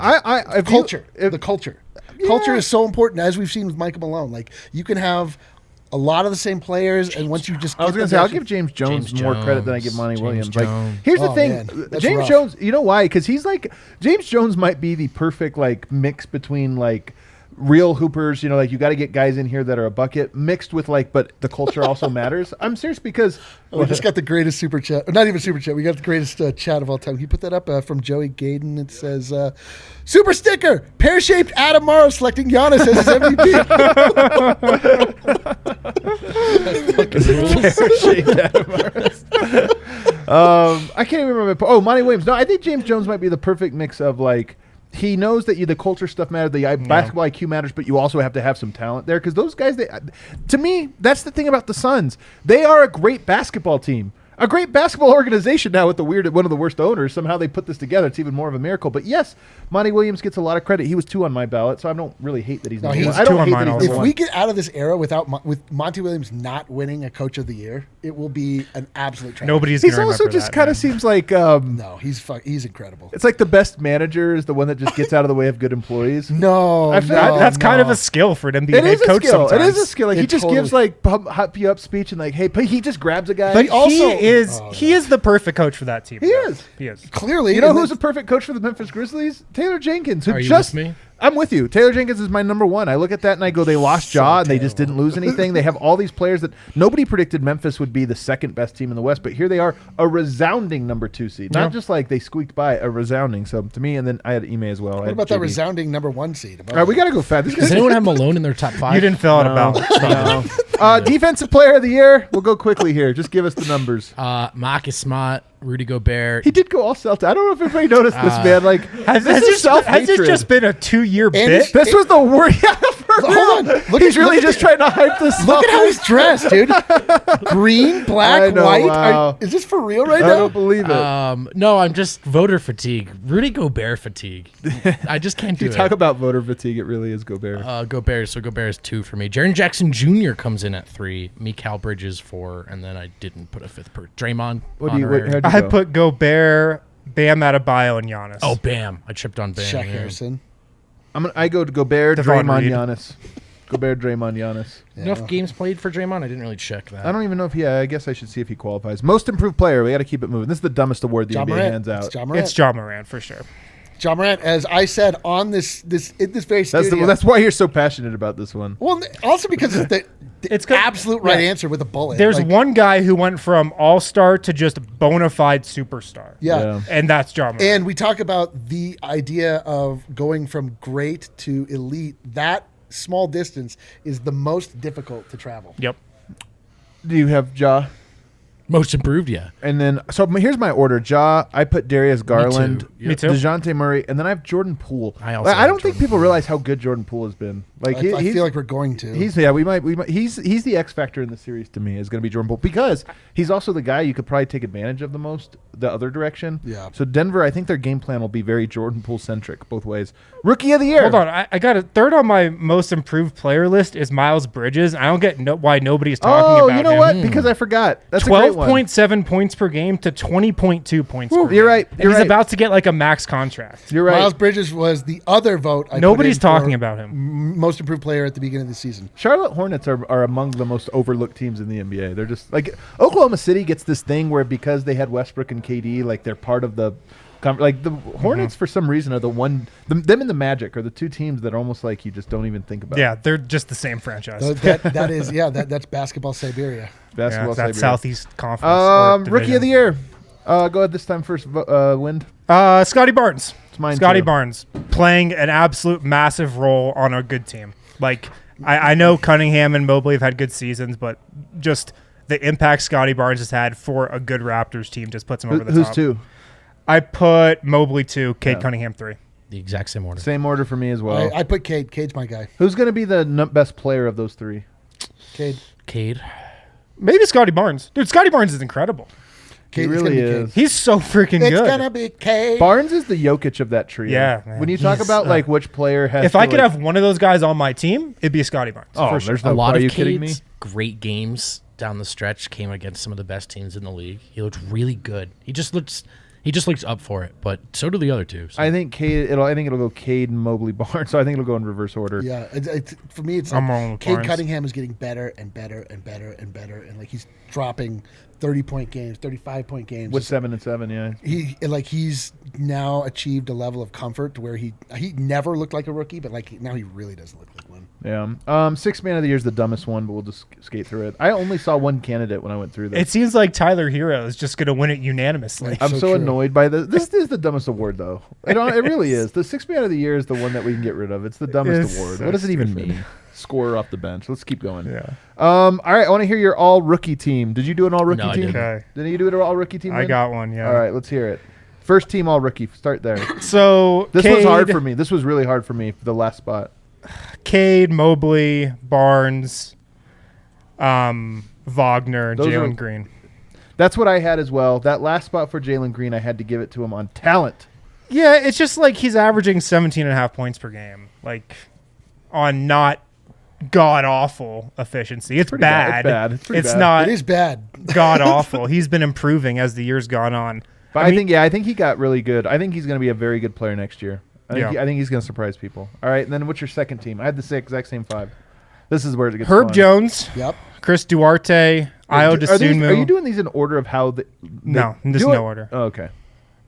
culture. The culture. Culture is so important, as we've seen with Michael Malone. Like you can have a lot of the same players, and once you just I was get going to them say, I'll to- give James Jones James more credit than I Jones. give Monty James Williams. Jones. Like, here's the Oh, thing, man, that's James rough. Jones. You know why? Because he's like James Jones might be the perfect like mix between like real hoopers. You know, like you got to get guys in here that are a bucket mixed with like, but the culture also matters. I'm serious because we just got the greatest super chat. Not even super chat. We got the greatest chat of all time. Can you put that up from Joey Gaden? It says, "Super sticker, pear-shaped Adam Morrow selecting Giannis as his MVP." I can't even remember. Oh, Monty Williams. No, I think James Jones might be the perfect mix of like. He knows that the culture stuff matters, the basketball IQ matters, but you also have to have some talent there because those guys, to me, that's the thing about the Suns. They are a great basketball team, a great basketball organization now with one of the worst owners. Somehow they put this together. It's even more of a miracle. But yes, Monty Williams gets a lot of credit. He was 2 on my ballot, so I don't really hate that he's No, number he's one. I don't 2 on hate mine that he's also. If number we one. get out of this era with Monty Williams not winning a Coach of the Year, it will be an absolute tragedy. Nobody's He's gonna also remember just that, kind man. of seems like No, he's incredible. it's like the best manager is the one that just gets out of the way of good employees. No, I feel- no, That's kind of no. a skill for an NBA It head is a coach skill. sometimes. It is a skill. Like, he It just totally- gives like hype you up speech and like, hey, but he just grabs a guy. But also- he is the perfect coach for that team. He bro. is. He is. Clearly, You know and who's then- a perfect coach for the Memphis Grizzlies? Taylor Jenkins. Who Are you just, with me? I'm with you. Taylor Jenkins is my number one. I look at that and I go, they lost Jaw and they just didn't lose anything. They have all these players that nobody predicted Memphis would be the second best team in the West, but here they are, a resounding number 2 seed. Not just like they squeaked by, a resounding. So to me, and then I had Ime as well. What about that resounding number 1 seed? All right, we got to go fast. This Does anyone have Malone in their top 5? You didn't fill out a ballot. Defensive player of the year. We'll go quickly here. Just give us the numbers. Marcus Smart, Rudy Gobert. He did go all Celtics. I don't know if everybody noticed this, man. Like, Has this is this self-hatred. just been a 2-year bit? This was the worst. Hold on. He's really just trying to hype this Look up. at how he's dressed, dude. Green, black, I know, white. wow. Is this for real right I now? don't believe it. No, I'm just voter fatigue. Rudy Gobert fatigue. I just can't do You it. talk about voter fatigue. It really is Gobert. Gobert. So Gobert is 2 for me. Jaren Jackson Jr. comes in at 3. Mikal Bridges 4, and then I didn't put a 5th per Draymond. How'd you I go? put Gobert, Bam Adebayo, and Giannis. Oh, Bam! I tripped on Bam. Shaq yeah. Harrison. I go to Gobert, Devon Draymond, Reed. Giannis. Gobert, Draymond, Giannis. Enough games played for Draymond. I didn't really check that. I don't even know if I guess I should see if he qualifies. Most improved player. We got to keep it moving. This is the dumbest award the John NBA Morant. hands out. It's John Morant. It's John Moran for sure. John Morant, as I said on this very studio. That's why you're so passionate about this one. Well, also because it's the It's 'cause- absolute right yeah. answer with a bullet. There's Like, one guy who went from all-star to just bona fide superstar. Yeah. And that's John Moran. And we talk about the idea of going from great to elite. That small distance is the most difficult to travel. Yep. Do you have Ja? Most improved, yeah. And then, so here's my order. Ja, I put Darius Garland, Yep. Me too. DeJounte Murray, and then I have Jordan Poole. I also I have don't think Jordan people Poole. realize how good Jordan Poole has been. Like I feel like we're going to. He's he's the X factor in the series to me is going to be Jordan Poole because he's also the guy you could probably take advantage of the most the other direction. Yeah. So Denver, I think their game plan will be very Jordan Poole centric both ways. Rookie of the year. Hold on. I got a third on my most improved player list is Miles Bridges. I don't get why nobody's talking Oh, about you know him. what? Because I forgot. That's a great one. 12.7 points per game to 20.2 points per game. You're right. And You're he's right. about to get like a max contract. You're right. Miles Bridges was the other vote. I Nobody's put in for talking about him. Most improved player at the beginning of the season. Charlotte Hornets are among the most overlooked teams in the NBA. They're just like Oklahoma City gets this thing where because they had Westbrook and KD, like they're part of the Like the Hornets, for some reason, are them and the Magic are the two teams that are almost like you just don't even think about. Yeah, they're just the same franchise. That's basketball Siberia. Basketball that's Siberia. Southeast Conference. Rookie of the year. Go ahead this time first, Wind. Scotty Barnes. It's mine Scotty too. Barnes playing an absolute massive role on a good team. Like I know Cunningham and Mobley have had good seasons, but just the impact Scotty Barnes has had for a good Raptors team just puts him over the top. Who's two? I put Mobley 2, Cade Cunningham 3. The exact same order. Same order for me as well. I put Cade. Cade's my guy. Who's going to be the best player of those three? Cade. Maybe Scotty Barnes. Dude, Scotty Barnes is incredible. Cade, He really is. He's so freaking It's good. gonna be Cade. Barnes is the Jokic of that trio. Yeah, man. When you talk He's, about like which player has, If I could have one of those guys on my team, it'd be Scotty Barnes. oh, for sure. there's A no. lot Are of you kidding me? Cade's great games down the stretch came against some of the best teams in the league. He looked really good. He just looks up for it, but so do the other two. So. I think Cade. I think it'll go Cade, Mobley, Barnes. So I think it'll go in reverse order. Yeah, for me, it's I'm like wrong with Cade Barnes. Cunningham is getting better and better and better and better, and like he's dropping 30-point games, 35-point games. With 7 and 7, yeah. He's now achieved a level of comfort to where he never looked like a rookie, but like now he really does look like one. Yeah. Sixth man of the year is the dumbest one, but we'll just skate through it. I only saw one candidate when I went through this. It seems like Tyler Hero is just going to win it unanimously. I'm so so true. annoyed by this. This is the dumbest award, though. It really is. The sixth man of the year is the one that we can get rid of. It's the dumbest It's award. so What does it even stupid. mean? Scorer off the bench. Let's keep going. Yeah. All right. I want to hear your all rookie team. Did you do an all rookie No, I team? didn't. Okay. Didn't you do an all rookie team? I Lynn? got one, yeah. All right. Let's hear it. First team all rookie. Start there. So This was hard Cade- for me. This was really hard for me for the last spot. Cade, Mobley, Barnes, Wagner, Those Jalen are- Green. That's what I had as well. That last spot for Jalen Green, I had to give it to him on talent. Yeah, it's just like he's averaging 17.5 points per game, like on not god awful efficiency. It's Pretty bad. bad. It's bad. It's pretty bad. not It is bad. god awful. He's been improving as the years gone on. But I think he got really good. I think he's going to be a very good player next year. I think he's going to surprise people. All right, and then what's your second team? I had the exact same 5. This is where it gets Herb fun. Jones, Yep. Chris Duarte, Io DeSunmu. Are you doing these in order of how the No, there's do it? no order. Oh, okay.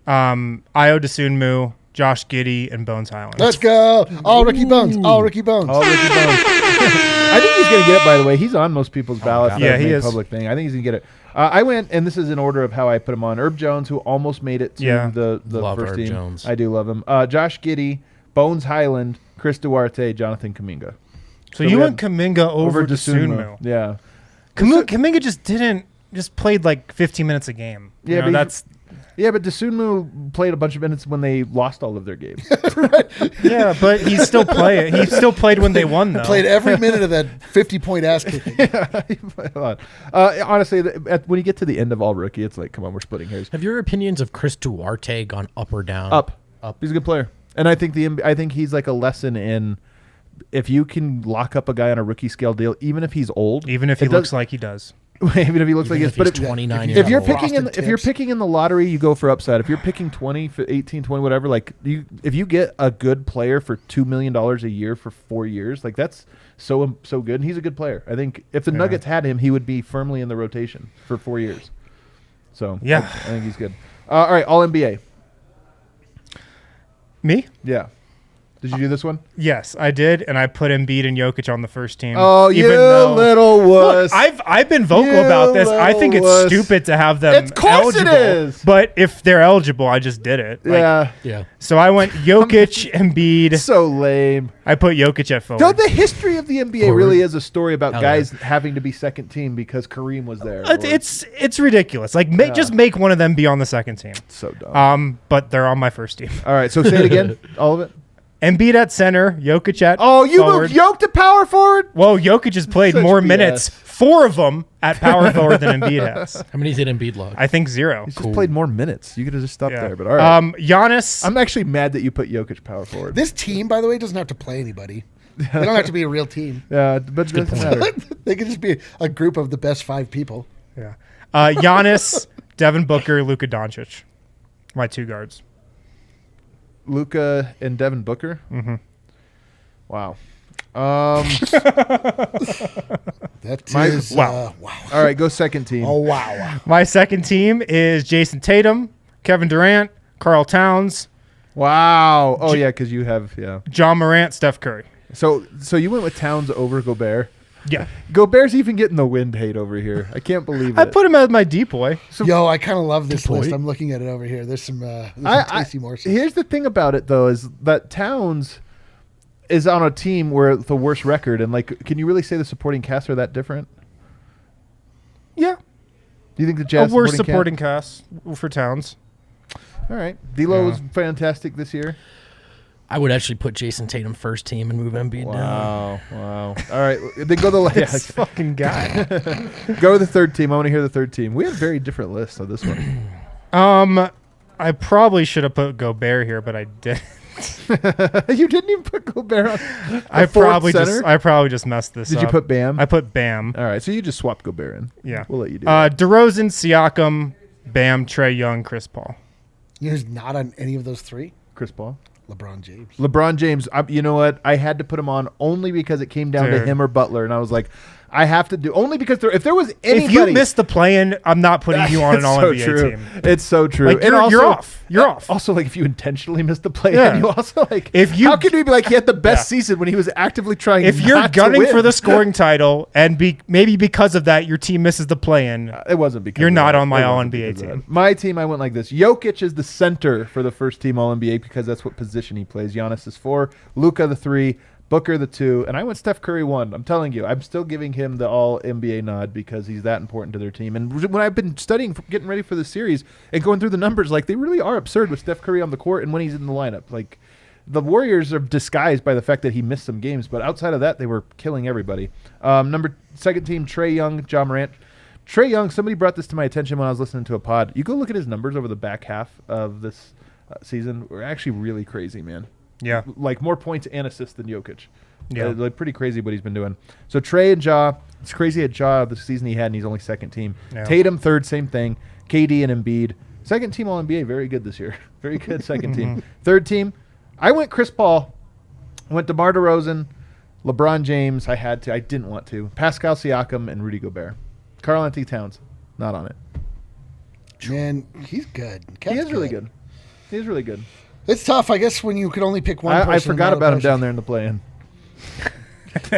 Io DeSunmu, Josh Giddey, and Bones Highland. Let's go. All Ricky Bones. All Ricky Bones. All Ricky Bones. I think he's going to get it, by the way. He's on most people's ballots. God. that Yeah, have he made is. Public thing. I think he's going to get it. I went, and this is in order of how I put him on. Herb Jones, who almost made it to the Love first Herb team. Jones. I do love him. Josh Giddey, Bones Highland, Chris Duarte, Jonathan Kuminga. So we you have went Kuminga over DeSunmu. Yeah. Kuminga just played like 15 minutes a game. Yeah, You know, but that's Yeah, but DeSunmu played a bunch of minutes when they lost all of their games. yeah, but he's still playing. He still played when they won though. Played every minute of that 50-point ass kicking. He played a lot. Honestly, when you get to the end of all rookie, it's like, come on, we're splitting hairs. Have your opinions of Chris Duarte gone up or down? Up. Up. He's a good player, and I think he's like a lesson in if you can lock up a guy on a rookie scale deal, even if he's old, even if he looks like he does. even if he looks Even like if he's, but he's 29 if years you're old. picking in the lottery, you go for upside. If you're picking 20, 18, 20, whatever, like if you get a good player for $2 million a year for 4 years, like that's so good. And he's a good player. I think if the Nuggets had him, he would be firmly in the rotation for 4 years. So Yeah. I think he's good. All right, all NBA. Me? Yeah. Did you do this one? Yes, I did, and I put Embiid and Jokic on the first team. Oh, even you though- little wuss. Look, I've been vocal You about this. I think it's little wuss. stupid to have them Of course it eligible. is. But if they're eligible, I just did it. Like, Yeah. Yeah. So I went Jokic, Embiid. So lame. I put Jokic at forward. No, the history of the NBA Forward. really is a story about Hell guys having to be second team because Kareem was there. It's ridiculous. Like just make one of them be on the second team. so dumb. But they're on my first team. All right, so say it again, all of it. Embiid at center, Jokic at Oh, you forward. moved Yoke to power forward? Well, Jokic has played Such more BS. minutes, 4 of them at power forward than Embiid has. How many did Embiid log? I think 0. He's Cool. just played more minutes. You could have just stopped Yeah. there, but all right. Giannis. I'm actually mad that you put Jokic power forward. This team, by the way, doesn't have to play anybody. They don't have to be a real team. Yeah, but it doesn't matter. They could just be a group of the best 5 people. Yeah. Giannis, Devin Booker, Luka Doncic. My 2 guards. Luka and Devin Booker? Mm-hmm. Wow. That My- is wow. wow. All right, go second team. Oh wow. My second team is Jason Tatum, Kevin Durant, Karl Towns, Wow. Oh, yeah, because you have, John Morant, Steph Curry. So you went with Towns over Gobert. Yeah. Gobert's even getting the wind hate over here. I can't believe it. I put him as my deep boy. Yo, I kind of love this Good list. point. I'm looking at it over here. There's some tasty morsels. Here's the thing about it, though, is that Towns is on a team where the worst record, and like, can you really say the supporting cast are that different? Yeah. Do you think the Jazz A worse supporting supporting cast for Towns. All right, D'Lo Yeah. was fantastic this year. I would actually put Jason Tatum first team and move Embiid down. Wow. All right, then go the This fucking guy. go to the third team. I want to hear the third team. We had very different lists on this one. I probably should have put Gobert here, but I didn't. You didn't even put Gobert on. I probably center? just messed this Did up. you put Bam? I put Bam. All right, so you just swapped Gobert in. Yeah. We'll let you do that. DeRozan, Siakam, Bam, Trae Young, Chris Paul. You know who's not on any of those three? Chris Paul. LeBron James. LeBron James, you know what? I had to put him on only because it came down to Dude. him or Butler, and I was like, I have to do only because if there was anybody. If you missed the play-in, I'm not putting you on an It's All-NBA so true. team. It's so true. Like, you're off. You're off. Also, like if you intentionally missed the play, Yeah. you also like. If you- how could we be like he had the best Yeah. season when he was actively trying? If you're not to gunning win? for the scoring title, and maybe because of that, your team misses the play-in, It wasn't because You're of not that. on my It wasn't All-NBA because of team. that. My team, I went like this. Jokic is the center for the first team All-NBA because that's what position he plays. Giannis is 4, Luka the 3, Booker the 2, and I went Steph Curry 1. I'm telling you, I'm still giving him the All-NBA nod because he's that important to their team. And when I've been studying, getting ready for the series, and going through the numbers, like they really are absurd with Steph Curry on the court and when he's in the lineup. Like the Warriors are disguised by the fact that he missed some games, but outside of that, they were killing everybody. Second team, Trae Young, John Morant. Trae Young, somebody brought this to my attention when I was listening to a pod. You go look at his numbers over the back half of this season. We're actually really crazy, man. yeah. Like more points and assists than Jokic. Yeah. Like pretty crazy what he's been doing. So Trae and Ja, it's crazy at Ja the season he had, and he's only second team. Yeah. Tatum third, same thing. KD and Embiid. Second team All-NBA, very good this year. Very good second team. Third team, I went Chris Paul. I went DeMar DeRozan, LeBron James. I had to. I didn't want to. Pascal Siakam and Rudy Gobert. Karl Anthony Towns, not on it. Man, he's good. He Cat's is really good. He is really good. It's tough, I guess, when you could only pick one person. I forgot and not a about him person. down there in the play-in.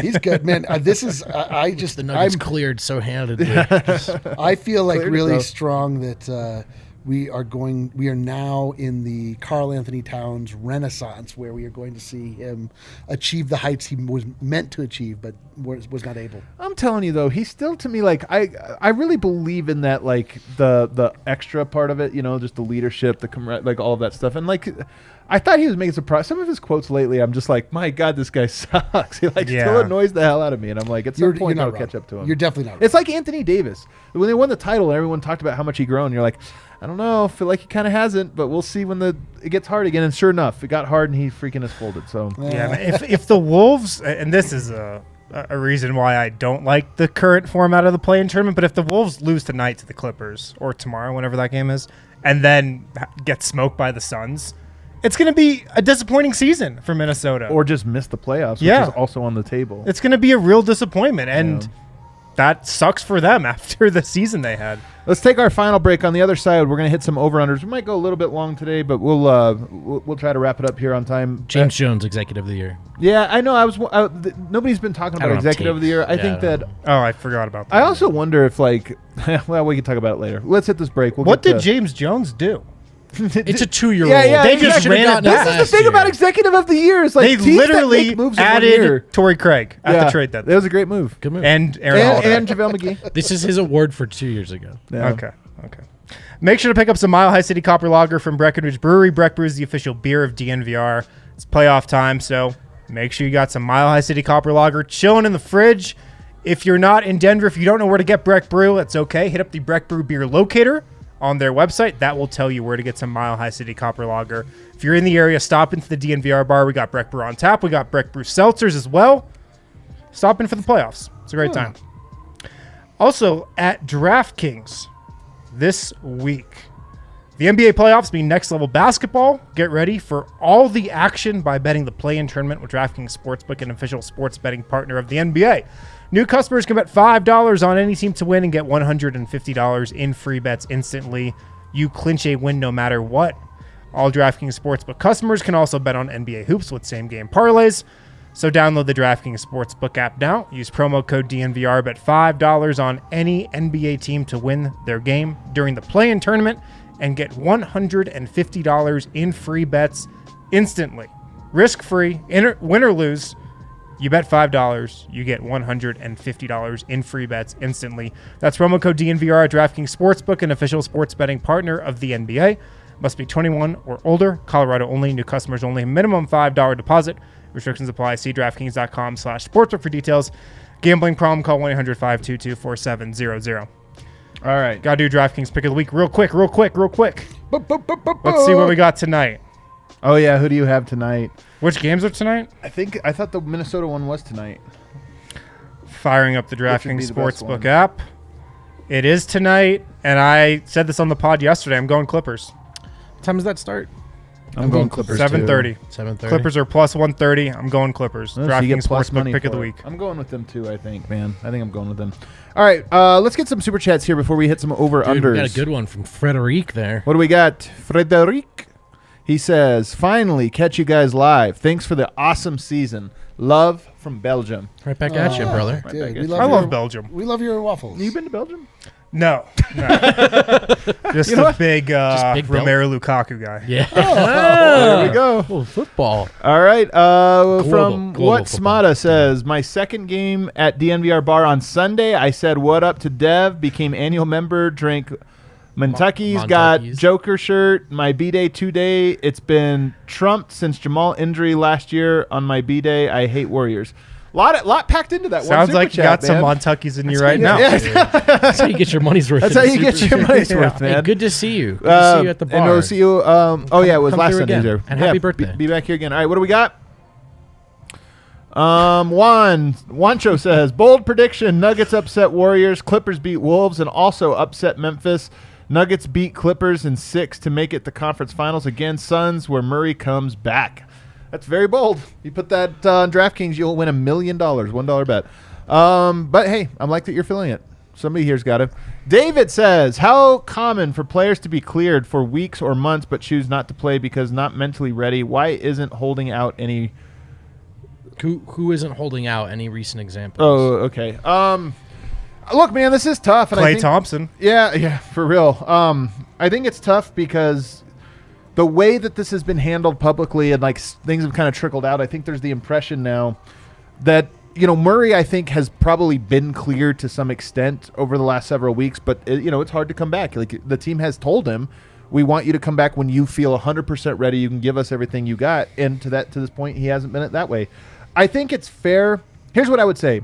He's good, man. This is I just The Nuggets I'm, cleared so handedly. I feel like Cleared it, really though. strong that we are now in the Karl Anthony Towns renaissance where we are going to see him achieve the heights he was meant to achieve but was not able. I'm telling you though, he's still to me like I really believe in that, like the extra part of it, you know, just the leadership, the like all of that stuff, and like I thought he was making some some of his quotes lately. I'm just like, my God, this guy sucks. He like still Yeah. annoys the hell out of me, and I'm like, at some point not I'll wrong. catch up to him. You're definitely not. It's like Anthony Davis when they won the title. Everyone talked about how much he grown. You're like, I don't know, I feel like he kind of hasn't, but we'll see when it gets hard again. And sure enough, it got hard, and he freaking has folded. So Yeah, man, if the Wolves, and this is a reason why I don't like the current format of the play-in tournament, but if the Wolves lose tonight to the Clippers or tomorrow, whenever that game is, and then get smoked by the Suns, it's going to be a disappointing season for Minnesota. or just miss the playoffs, which Yeah. is also on the table. It's going to be a real disappointment, and that sucks for them after the season they had. Let's take our final break. On the other side, we're going to hit some over-unders. We might go a little bit long today, but we'll try to wrap it up here on time. James Jones, Executive of the Year. Yeah, I know. Nobody's been talking I about don't have Executive of the Year. I tape. think Yeah, I that don't Oh, I forgot about that. I also wonder if like, well, we can talk about it later. Let's hit this break. What did James Jones do? It's a 2-year-old. Yeah, They exactly. just ran it gotten back. This is the thing about Executive of the Year is like They teams that literally make moves in 1 year. added Torrey Craig at Yeah, the trade deadline. That was a great move. Good move. And Aaron Holiday. And JaVale McGee. This is his award for 2 years ago. Yeah. Okay. Make sure to pick up some Mile High City Copper Lager from Breckenridge Brewery. Breck Brew is the official beer of DNVR. It's playoff time, so make sure you got some Mile High City Copper Lager chilling in the fridge. If you're not in Denver, if you don't know where to get Breck Brew, that's okay. Hit up the Breck Brew beer locator on their website. That will tell you where to get some Mile High City Copper Lager. If you're in the area, stop into the DNVR bar. We got Breck Brew on tap. We got Breck Brew seltzers as well. Stop in for the playoffs. It's a great time. Also, at DraftKings this week, the NBA playoffs mean next level basketball. Get ready for all the action by betting the play-in tournament with DraftKings Sportsbook, an official sports betting partner of the NBA. New customers can bet $5 on any team to win and get $150 in free bets instantly. You clinch a win no matter what. All DraftKings Sportsbook customers can also bet on NBA hoops with same-game parlays. So download the DraftKings Sportsbook app now. Use promo code DNVR. Bet $5 on any NBA team to win their game during the play-in tournament and get $150 in free bets instantly. Risk-free, win or lose. You bet $5, you get $150 in free bets instantly. That's promo code DNVR at DraftKings Sportsbook, an official sports betting partner of the NBA. Must be 21 or older. Colorado only. New customers only. Minimum $5 deposit. Restrictions apply. See DraftKings.com/sportsbook for details. Gambling problem? Call 1-800-522-4700. All right. Gotta do DraftKings pick of the week real quick. Let's see what we got tonight. Oh, yeah. Who do you have tonight? Which games are tonight? I thought the Minnesota one was tonight. Firing up the Which would be DraftKings the best Sportsbook one? app. It is tonight, and I said this on the pod yesterday. I'm going Clippers. What time does that start? I'm going Clippers. 7:30. 7:30. Clippers are plus 130. I'm going Clippers. Oh, so you get DraftKings plus Sportsbook money pick of for the it. week. I'm going with them too, I think, man. I think I'm going with them. All right, let's get some super chats here before we hit some over-unders. Dude, we got a good one from Frederic there. What do we got? Frederic. He says, finally catch you guys live. Thanks for the awesome season. Love from Belgium. Right back at you, brother. Right Dude, back we at you. love I your, love Belgium. We love your waffles. You been to Belgium? No. Just You know a what? big, big belt. Romero Lukaku guy. Yeah. There we go. Oh, football. All right. From global what football. Smada says, my second game at DNVR Bar on Sunday, I said what up to Dev, became annual member, drank Montucky's, got Montucky's. Joker shirt, my B-Day 2-day. It's been trumped since Jamal injury last year on my B-Day. I hate Warriors. Lot packed into that one. Sounds super like you chat, got some man. Montucky's in you right now. Yeah. That's how you get your money's worth. That's in how the you get Super your Chat. money's worth, man. Hey, good to see you. Good to see you at the bar. And we'll see you. Oh, yeah, it was come last through Sunday. again. There. And Yeah, happy birthday. Be back here again. All right, what do we got? Juancho says, bold prediction, Nuggets upset Warriors, Clippers beat Wolves, and also upset Memphis. Nuggets beat Clippers in 6 to make it the conference finals. Again, Suns, where Murray comes back. That's very bold. You put that on DraftKings, you'll win $1 million, $1 bet. But hey, I'm like that you're feeling it. Somebody here's got it. David says, how common for players to be cleared for weeks or months but choose not to play because not mentally ready? Why isn't holding out any... Who isn't holding out? Any recent examples? Oh, okay. Look, man, this is tough. And I Klay think, Thompson. Yeah, for real. I think it's tough because the way that this has been handled publicly and like things have kind of trickled out, I think there's the impression now that, you know, Murray, I think, has probably been cleared to some extent over the last several weeks, but it's hard to come back. Like the team has told him, we want you to come back when you feel 100% ready. You can give us everything you got. And to this point, he hasn't been it that way. I think it's fair. Here's what I would say.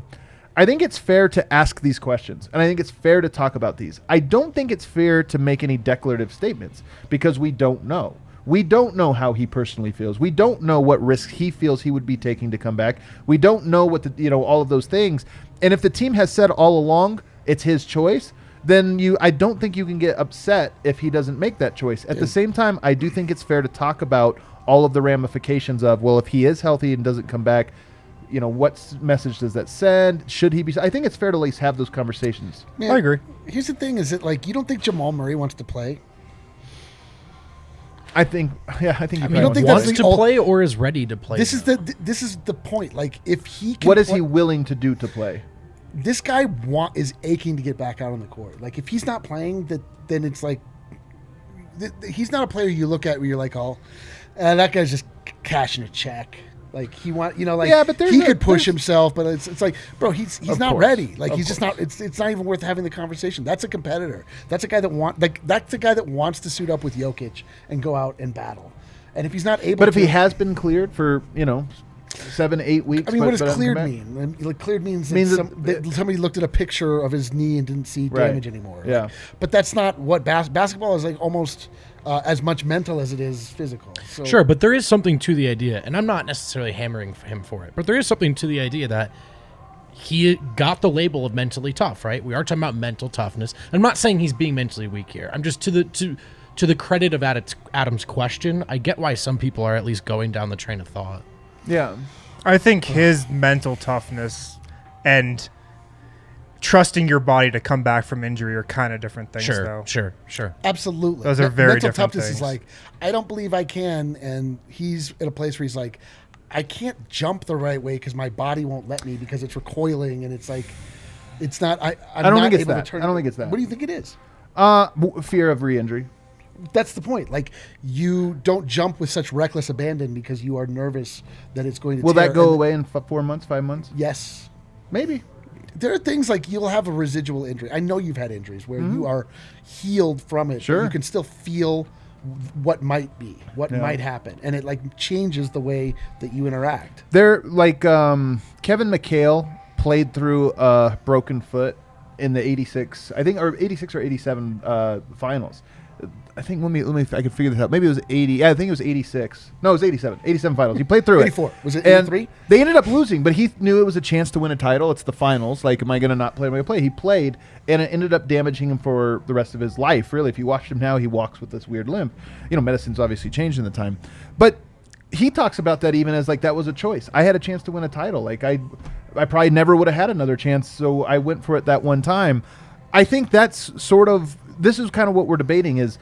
I think it's fair to ask these questions, and I think it's fair to talk about these. I don't think it's fair to make any declarative statements because we don't know. We don't know how he personally feels. We don't know what risks he feels he would be taking to come back. We don't know what all of those things. And if the team has said all along it's his choice, then I don't think you can get upset if he doesn't make that choice. At the same time, I do think it's fair to talk about all of the ramifications of, well, if he is healthy and doesn't come back, what message does that send? Should he be? I think it's fair to at least have those conversations. Man, I agree. Here's the thing: is it like you don't think Jamal Murray wants to play? I think you don't think probably that's wants the to ul- play or is ready to play. This is now? the point. Like if he can What is play- he willing to do to play? This guy is aching to get back out on the court. Like if he's not playing, then it's like he's not a player you look at where you're like, oh, that guy's just cashing a check. Like he Yeah, but he could push himself, but it's like, bro, he's Of not course. ready. Like Of he's just not. It's not even worth having the conversation. That's a competitor. That's a guy that that's a guy that wants to suit up with Jokic and go out and battle. And if he's not able, But if to, he has been cleared for 7-8 weeks, I mean, what does hasn't cleared come back? mean? Like, cleared means Means that somebody looked at a picture of his knee and didn't see Right. damage anymore. Yeah. Like, but that's not what basketball is like. Almost as much mental as it is physical. So, Sure, but there is something to the idea, and I'm not necessarily hammering him for it, but there is something to the idea that he got the label of mentally tough, right? We are talking about mental toughness. I'm not saying he's being mentally weak here. I'm just to the credit of Adam's question, I get why some people are at least going down the train of thought. Yeah. I think his mental toughness and trusting your body to come back from injury are kind of different things, though. Sure. Absolutely. Those are very mental different toughness things. is like, I don't believe I can, and he's in a place where he's like, I can't jump the right way because my body won't let me because it's recoiling, and it's like, it's not. I'm I don't not think it's able that. to turn. I don't think it's that. What do you think it is? Fear of re-injury. That's the point. Like, you don't jump with such reckless abandon because you are nervous that it's going to. Will tear. that go And away in 4 months, 5 months? Yes. Maybe. There are things like you'll have a residual injury. I know you've had injuries where you are healed from it. Sure. But you can still feel what might be, what Yeah. might happen, and it like changes the way that you interact. They're like Kevin McHale played through a broken foot in the 86, I think, or 86 or 87 finals. I think let me I can figure this out. Maybe it was 80. Yeah, I think it was 86. No, it was 87. 87 finals. He played through 84. Was it And 83? they ended up losing, but he knew it was a chance to win a title. It's the finals. Like, am I going to not play? Am I going to play? He played, and it ended up damaging him for the rest of his life. Really, if you watch him now, he walks with this weird limp. You know, medicine's obviously changed in the time, but he talks about that even as like that was a choice. I had a chance to win a title. Like I probably never would have had another chance, so I went for it that one time. I think that's sort of, this is kind of what we're debating is,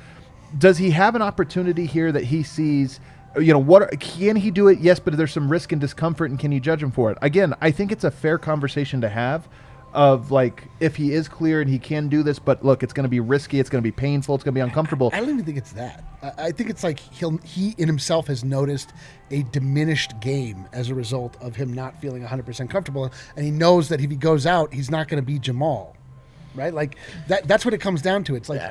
does he have an opportunity here that he sees, you know, what can he do it? Yes, but there's some risk and discomfort, and can you judge him for it? Again, I think it's a fair conversation to have of like, if he is clear and he can do this, but look, it's going to be risky, it's going to be painful, it's going to be uncomfortable. I don't even think it's that. I think it's like he in himself has noticed a diminished game as a result of him not feeling 100% comfortable, and he knows that if he goes out, he's not going to be Jamal, right? Like that's what it comes down to. It's like,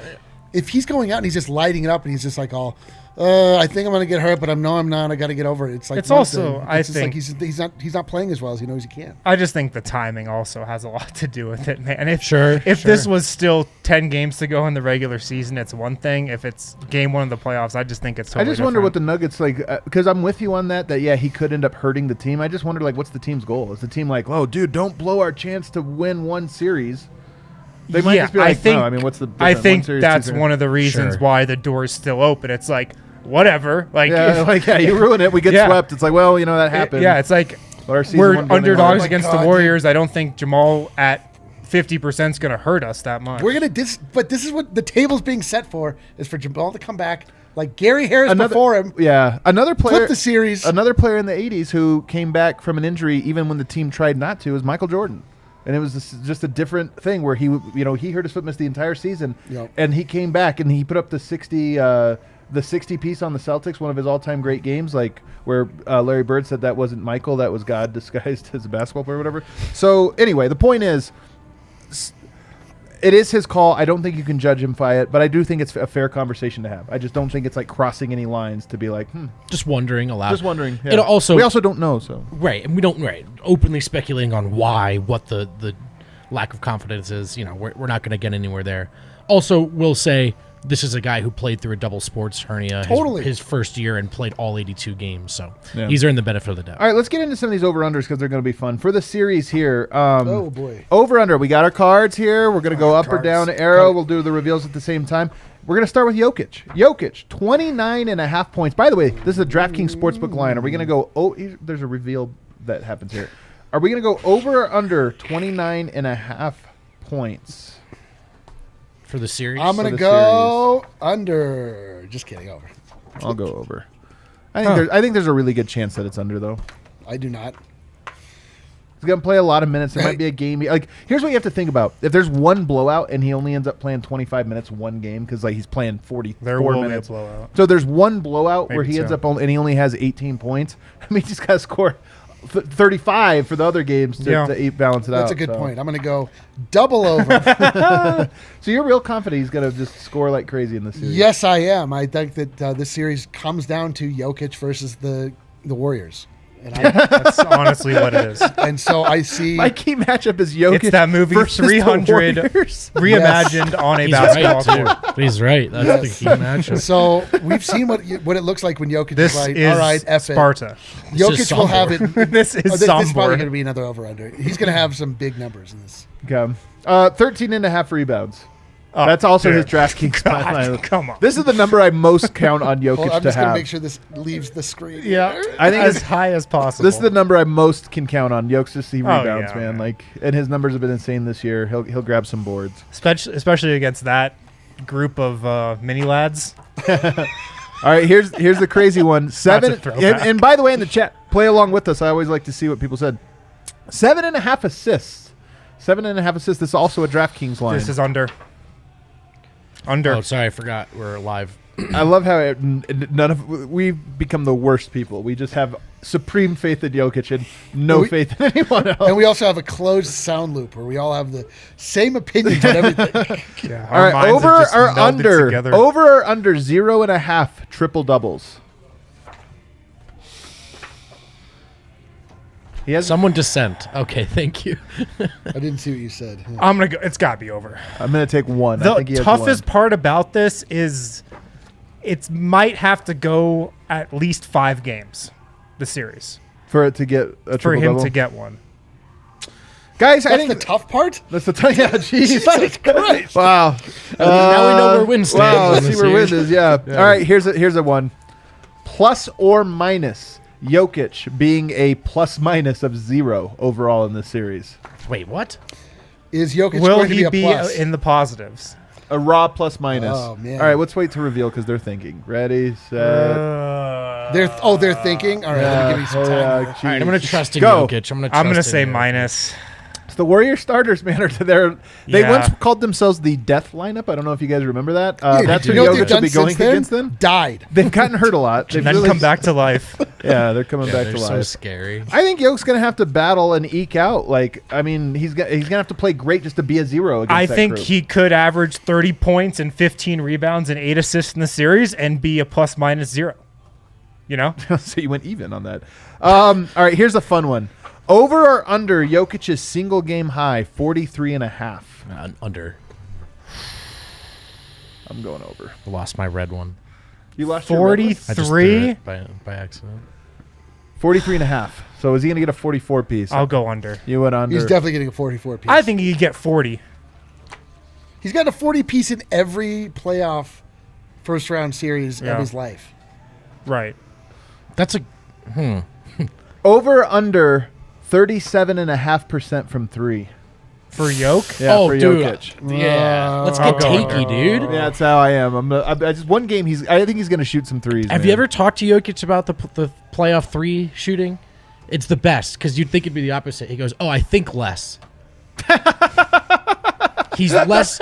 if he's going out and he's just lighting it up and he's just like all, I think I'm going to get hurt, but I'm not. I got to get over it. It's like It's also, thing. I It's just think- like he's not playing as well as he knows he can. I just think the timing also has a lot to do with it, man. And if Sure. this was still 10 games to go in the regular season, it's one thing. If it's game one of the playoffs, I just think it's totally I just wonder what different. the Nuggets like, because I'm with you on that yeah, he could end up hurting the team. I just wonder like, what's the team's goal? Is the team like, oh, dude, don't blow our chance to win one series? They might just be like, I think, no, I mean, what's the I difference? think One series, that's two series. one of the reasons Sure. why the door is still open. It's like, whatever. Like, Yeah, like, yeah, you ruin it. We get Yeah. swept. It's like, well, you know, that happened. yeah, it's like Our season we're one going underdogs on. against God, the Warriors. I don't think Jamal at 50% is going to hurt us that much. We're gonna but this is what the table's being set for, is for Jamal to come back like Gary Harris before him. Yeah, another player. Flip the series. Another player in the 80s who came back from an injury even when the team tried not to is Michael Jordan. And it was just a different thing where he hurt his foot, missed the entire season, Yep. and he came back and he put up the 60 piece on the Celtics, one of his all-time great games, like where Larry Bird said that wasn't Michael, that was God disguised as a basketball player or whatever. So anyway, the point is, it is his call. I don't think you can judge him by it, but I do think it's a fair conversation to have. I just don't think it's like crossing any lines to be like, Just wondering aloud. just wondering. Yeah. And also, we also don't know, so. right, and we don't openly speculating on what the lack of confidence is. You know, we're not going to get anywhere there. Also, we'll say this is a guy who played through a double sports hernia Totally. his first year and played all 82 games, so Yeah. he's earned the benefit of the doubt. All right, let's get into some of these over-unders because they're going to be fun. For the series here, Oh, boy. over-under, we got our cards here. We're going to go up or Cards. down arrow. We'll do the reveals at the same time. We're going to start with Jokic. Jokic, 29.5 points. By the way, this is a DraftKings Sportsbook line. Are we going to go there's a reveal that happens here. Are we going to go over or under 29.5 points? For the series, I'm gonna the go under. Just kidding, over. I'll go over. I think there's a really good chance that it's under, though. I do not. He's going to play a lot of minutes. There might be a game. Like, here's what you have to think about. If there's one blowout and he only ends up playing 25 minutes one game because like he's playing 44 There will minutes. be a blowout. So there's one blowout where Maybe he ends two. up and he only has 18 points. I mean, he's got to score 35 for the other games to balance it out. That's a good so. point. I'm gonna go double over. So you're real confident he's going to just score like crazy in this series? Yes, I am. I think that this series comes down to Jokic versus the Warriors, and That's honestly what it is. and so I see. My key matchup is Jokic It's that movie versus the 300 Warriors. reimagined on a he's basketball right, court. too. He's right. That's the key matchup. So we've seen what it looks like when Jokic This is like, is all right, F Sparta. it. This is Jokic will have it. This is This is probably Sombor. going to be another over under. He's going to have some big numbers in this. Okay. 13.5 rebounds. Oh, That's also dude. his DraftKings God, lineup. come on. This is the number I most count on Jokic Well, I'm to just going to have. make sure this leaves the screen. Yeah, I think as it's- high as possible. This is the number I most can count on. Jokic to see rebounds, yeah, man. man. Like, and his numbers have been insane this year. He'll grab some boards. especially against that group of mini lads. All right, here's the crazy one. Seven. throwback. And by the way, in the chat, play along with us. I always like to see what people said. 7.5 assists. 7.5 assists. This is also a DraftKings line. This is under. Under. Oh, sorry, I forgot we're live. I love how we've become the worst people. We just have supreme faith in Jokic and no faith in anyone else. And we also have a closed sound loop where we all have the same opinions on everything. Yeah, All right, minds over have just or melded under? together. Over or under 0.5 triple doubles? He has. Someone dissent. Okay, thank you. I didn't see what you said. Yeah. I'm gonna go. It's got to be over. I'm gonna take one. I The think he has toughest one. part about this is it might have to go at least 5 games, the series, For it to get a for him triple-double. to get one. Guys, I That's think the tough part? that's the yeah. Jeez. Jesus Christ. Wow. Now we know where Win stands Wow. in Let's see this where Win series. is. Yeah. All right. Here's a one. Plus or minus Jokic being a plus minus of 0 overall in this series. Wait, what? Is Jokic Will going to he be a be plus? in the positives? A raw plus minus. Oh, man. All right. Let's wait to reveal because they're thinking. Ready, set. They're thinking? All right, let me give you some time. All right, I'm going to trust in Go. Jokic. I'm I'm going gonna to say minus. It's the Warrior starters, man. They Yeah. once called themselves the Death Lineup. I don't know if you guys remember that. That's who you know what they've Jokic will done be going since then? against them. Died. They've gotten hurt a lot. They've And then really- come back to life. Yeah, they're coming back They're to so life. scary. I think Jokic's gonna have to battle and eke out. Like, I mean, he's gonna have to play great just to be a 0 against I that think group. he could average 30 points and 15 rebounds and 8 assists in the series and be a plus minus 0. You know? So you went even on that. All right, here's a fun one. Over or under Jokic's single game high 43.5. Under. I'm going over. I lost my red one. You lost your red one? I just threw 43. it by accident. 43.5. So is he gonna get a 44 piece? I'll go under. You went under. He's definitely getting a 44 piece. I think he could get 40. He's got a 40 piece in every playoff first round series Yeah. of his life. Right. That's a Over or under 37.5% from 3. For Yoke? Yeah, oh, for dude. Jokic. Yeah. Let's I'll get go takey, under. dude. Yeah, that's how I am. I just one game. I think he's gonna shoot some threes. Have man. you ever talked to Jokic about the playoff 3 shooting? It's the best because you'd think it'd be the opposite. He goes, "Oh, I think less." He's less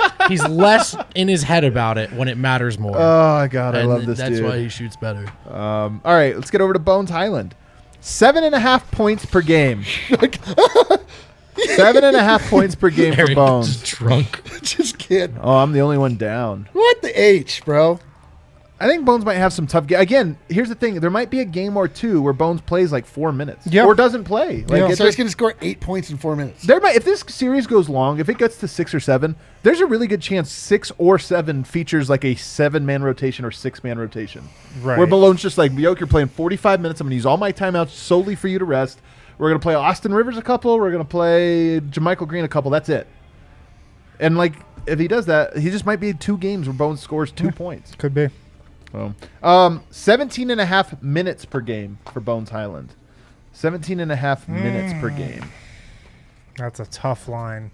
in his head about it when it matters more. Oh God, I And love this That's dude. why he shoots better. All right, let's get over to Bones Highland. 7.5 points per game. 7.5 points per game for Eric Bones. is drunk. Just kidding. Oh, I'm the only one down. What the H, bro? I think Bones might have some tough games. Again, here's the thing. There might be a game or two where Bones plays like 4 minutes. Yep. Or doesn't play. Like, Yeah. it's So he's just- going to score 8 points in 4 minutes. if this series goes long, if it gets to 6 or 7, there's a really good chance 6 or 7 features like a 7-man rotation or 6-man rotation. Right. Where Malone's just like, Yoke, you're playing 45 minutes. I'm going to use all my timeouts solely for you to rest. We're going to play Austin Rivers a couple. We're going to play JaMychal Green a couple. That's it. And, like, if he does that, he just might be 2 games where Bones scores 2 points. Could be. 17.5 minutes per game for Bones Highland. 17.5 minutes per game. That's a tough line.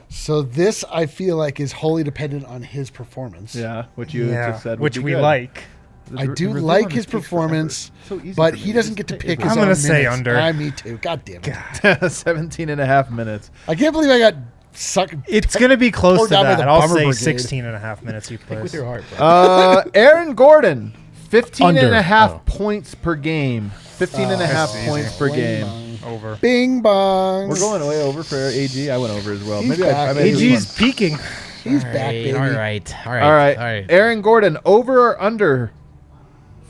So this, I feel like, is wholly dependent on his performance. Yeah, which you just said would which be we good. like. I do Reveal like on his picks forever. performance, So easy but for he me. doesn't Just get to take pick it. his I'm own gonna say minutes. under. Me too. God damn it. 17 and a half minutes. I can't believe I got sucked. It's going to be close Poured to down by that. the I'll Bummer say Brigade. 16 and a half minutes he plays. With your heart, bro. Aaron Gordon, 15 and Under. a half Oh. points per game. 15 and a half that's points easy. per Bing game. bong. Over. Bing bong. We're going way over for AG. I went over as well. He's Maybe back. I made AG's peaking. He's back, baby. All right. All right. Aaron Gordon, over or under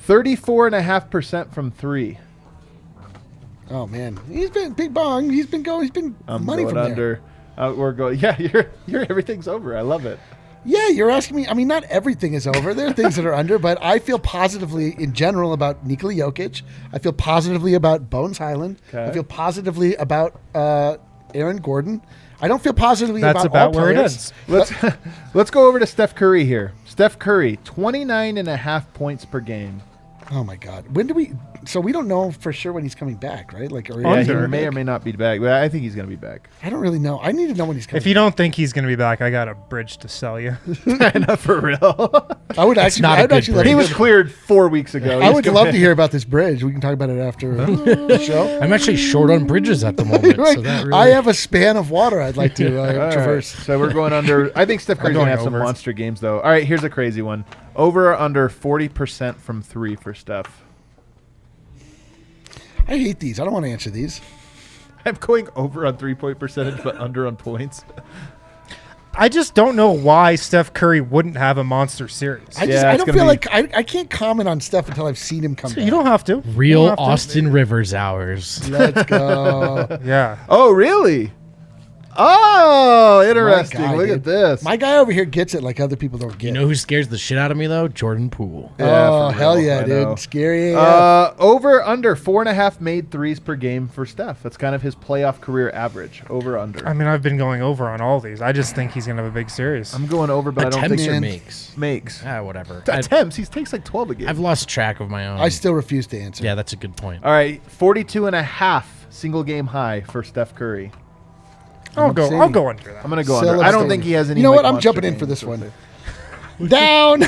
34.5% from 3. Oh man, he's been big bong. He's been going. He's been I'm money going from under. there. We're going. Yeah, you're everything's over. I love it. Yeah, you're asking me. I mean, not everything is over. There are things that are under, but I feel positively in general about Nikola Jokic. I feel positively about Bones Highland. Okay. I feel positively about Aaron Gordon. I don't feel positively That's about about all where it players. is. Let's go over to Steph Curry here. Steph Curry, 29.5 points per game. Oh my God! When do we? So we don't know for sure when he's coming back, right? Like, or Yeah, he Under. may or may not be back, but I think he's going to be back. I don't really know. I need to know when he's coming. If you don't think he's going to be back, I got a bridge to sell you. Not for real. I would actually. not a I would good actually. Love bridge. He to was hear- cleared 4 weeks ago. I would love to hear about this bridge. We can talk about it after the show. I'm actually short on bridges at the moment. Right. So that really, I have a span of water I'd like to All right, traverse. so we're going under. I think Steph Curry's going going to have some over. monster games, though. All right, here's a crazy one. Over or under 40% from 3 for Steph. I hate these. I don't want to answer these. I'm going over on 3-point percentage, but under on points. I just don't know why Steph Curry wouldn't have a monster series. I Yeah, it's don't gonna feel be- like I can't comment on stuff until I've seen him come back. You don't have to. You real don't have to. Austin Rivers hours. Let's go. Yeah. Oh, really? Oh, interesting. My guy, Look dude. at this. My guy over here gets it like other people don't get You know who scares the shit out of me though? Jordan Poole. Yeah, oh, for hell real. yeah, I know. dude. Scary. AF. Over under 4.5 made threes per game for Steph. That's kind of his playoff career average. Over under. I mean, I've been going over on all these. I just think he's going to have a big series. I'm going over, but I don't Attempts think or man. makes? makes. Whatever. Attempts. He takes like 12 a game. I've lost track of my own. I still refuse to answer. Yeah, that's a good point. All right, 42.5 single game high for Steph Curry. I'll go under that. I'm gonna go Sell under. it I don't stone. think he has any. You know like, what? I'm monster jumping in for games, this one. so- Down.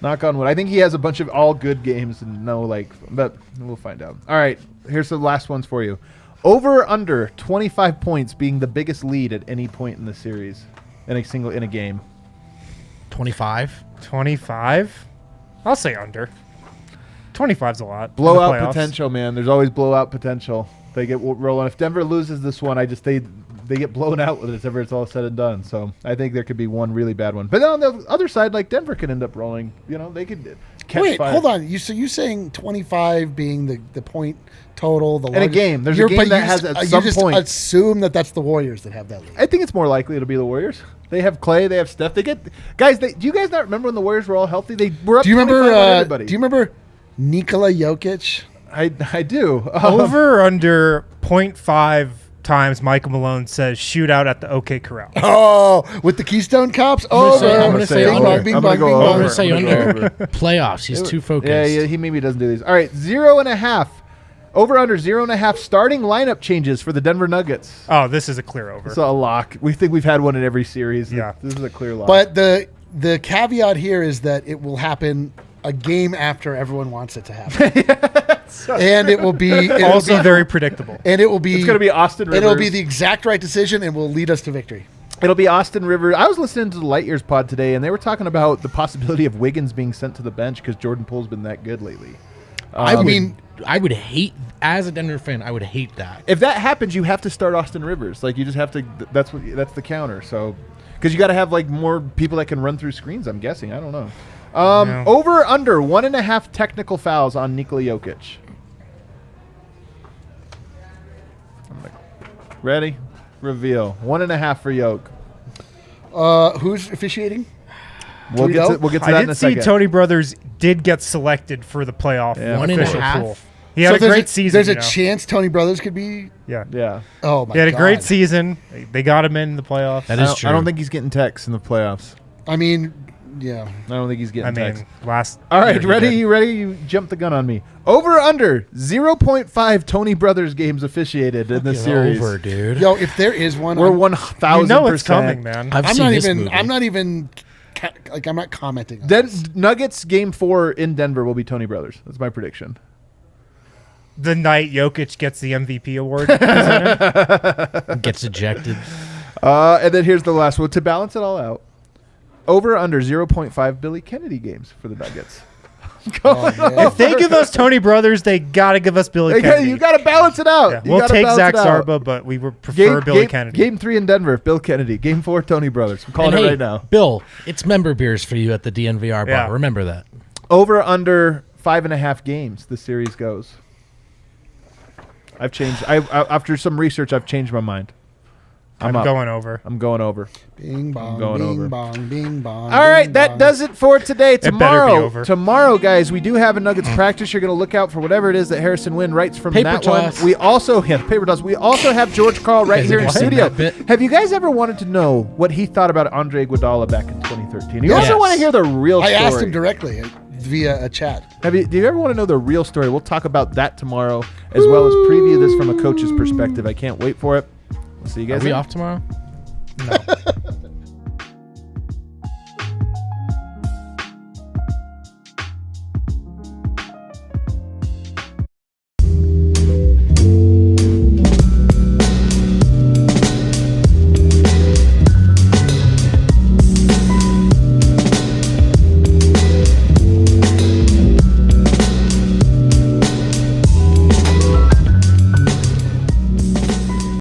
Knock on wood. I think he has a bunch of all good games and no but we'll find out. All right, here's the last ones for you. Over or under 25 points being the biggest lead at any point in the series, in a game. 25. 25? I'll say under. 25's a lot. in the Blowout playoffs. potential, man. There's always blowout potential. They get rolling. If Denver loses this one, they get blown out whenever it's all said and done. So I think there could be one really bad one. But then on the other side, like Denver could end up rolling. You know, they could catch Wait, fire. hold on. You saying 25 being the point total? The In a largest- game. There's a You're- game but that you has just- at you some just point. assume that's the Warriors that have that lead. I think it's more likely it'll be the Warriors. They have Clay. They have Steph. They get guys. Do you guys not remember when the Warriors were all healthy? They were up. Do you 25 remember? on everybody. Do you remember Nikola Jokic? I do. Over or under 0.5 times Michael Malone says shootout at the OK Corral. Oh, with the Keystone Cops. Over. I'm gonna say Bing under. bong, bing I'm bong, gonna go bing over. I'm bong. going to say I'm gonna under. go over. Playoffs. He's too focused. Yeah, he maybe doesn't do these. All right, 0.5. Over under 0.5 starting lineup changes for the Denver Nuggets. Oh, this is a clear over. It's a lock. We think we've had one in every series. Yeah. This is a clear lock. But the caveat here is that it will happen a game after everyone wants it to happen. And it will be also very predictable. and it will be it's going to be Austin Rivers. It'll be the exact right decision and will lead us to victory. It'll be Austin Rivers. I was listening to the Light Years pod today, and they were talking about the possibility of Wiggins being sent to the bench because Jordan Poole's been that good lately. I mean, I would hate, as a Denver fan, I would hate that. If that happens, you have to start Austin Rivers. Like you just have to. That's the counter. So because you got to have like more people that can run through screens. I'm guessing. I don't know. Yeah. Over under 1.5 technical fouls on Nikola Jokic. Ready? Reveal. 1.5 for Yoke. who's officiating? We'll get to that I in a did see second. Tony Brothers did get selected for the playoff Yeah. official 1.5? pool. He had a there's great season. There's a you know. chance Tony Brothers could be. Yeah. Yeah. Oh my god! He had a great season. They got him in the playoffs. That I is don't, true. I don't think he's getting texts in the playoffs. I mean, yeah. I don't think he's getting I mean, texts. last. All right, year he ready? did. You ready? You jumped the gun on me. Over or under 0.5 Tony Brothers games officiated in the Get series. over, dude. Yo, if there is one, We're I'm, 1,000%. You know it's coming, man. I've I'm seen not this even. movie. I'm not even. I'm not commenting. On Then this. Nuggets game 4 in Denver will be Tony Brothers. That's my prediction. The night Jokic gets the MVP award. Gets ejected. And then here's the last one to balance it all out. Over or under 0.5 Billy Kennedy games for the Nuggets. Oh, man. If they give us Tony Brothers, they gotta give us Billy Kennedy. You got to balance it out. Yeah, You We'll gotta take balance Zach it out. Zarba, but we would prefer Billy Kennedy. Game 3 in Denver, Bill Kennedy. Game 4, Tony Brothers. I'm calling And it hey, right now. Bill, it's member beers for you at the DNVR bar. Yeah. Remember that. Over or under 5.5 games the series goes. I've changed. After some research, I've changed my mind. I'm up. going over. I'm going over. Bing bong, going bing over. bong, bing bong. All right, bing that bong. does it for today. better be over. Tomorrow, guys, we do have a Nuggets practice. You're going to look out for whatever it is that Harrison Wynn writes from Paper that toss. one. We also paper toss. We also have George Carl right Guys, here in have you studio. seen that bit? Have you guys ever wanted to know what he thought about Andre Iguodala back in 2013? You Yes. also want to hear the real I story. asked him directly via a chat. Do you ever want to know the real story? We'll talk about that tomorrow, as well as preview this from a coach's perspective. I can't wait for it. We'll see you guys. Are we then. off tomorrow? No.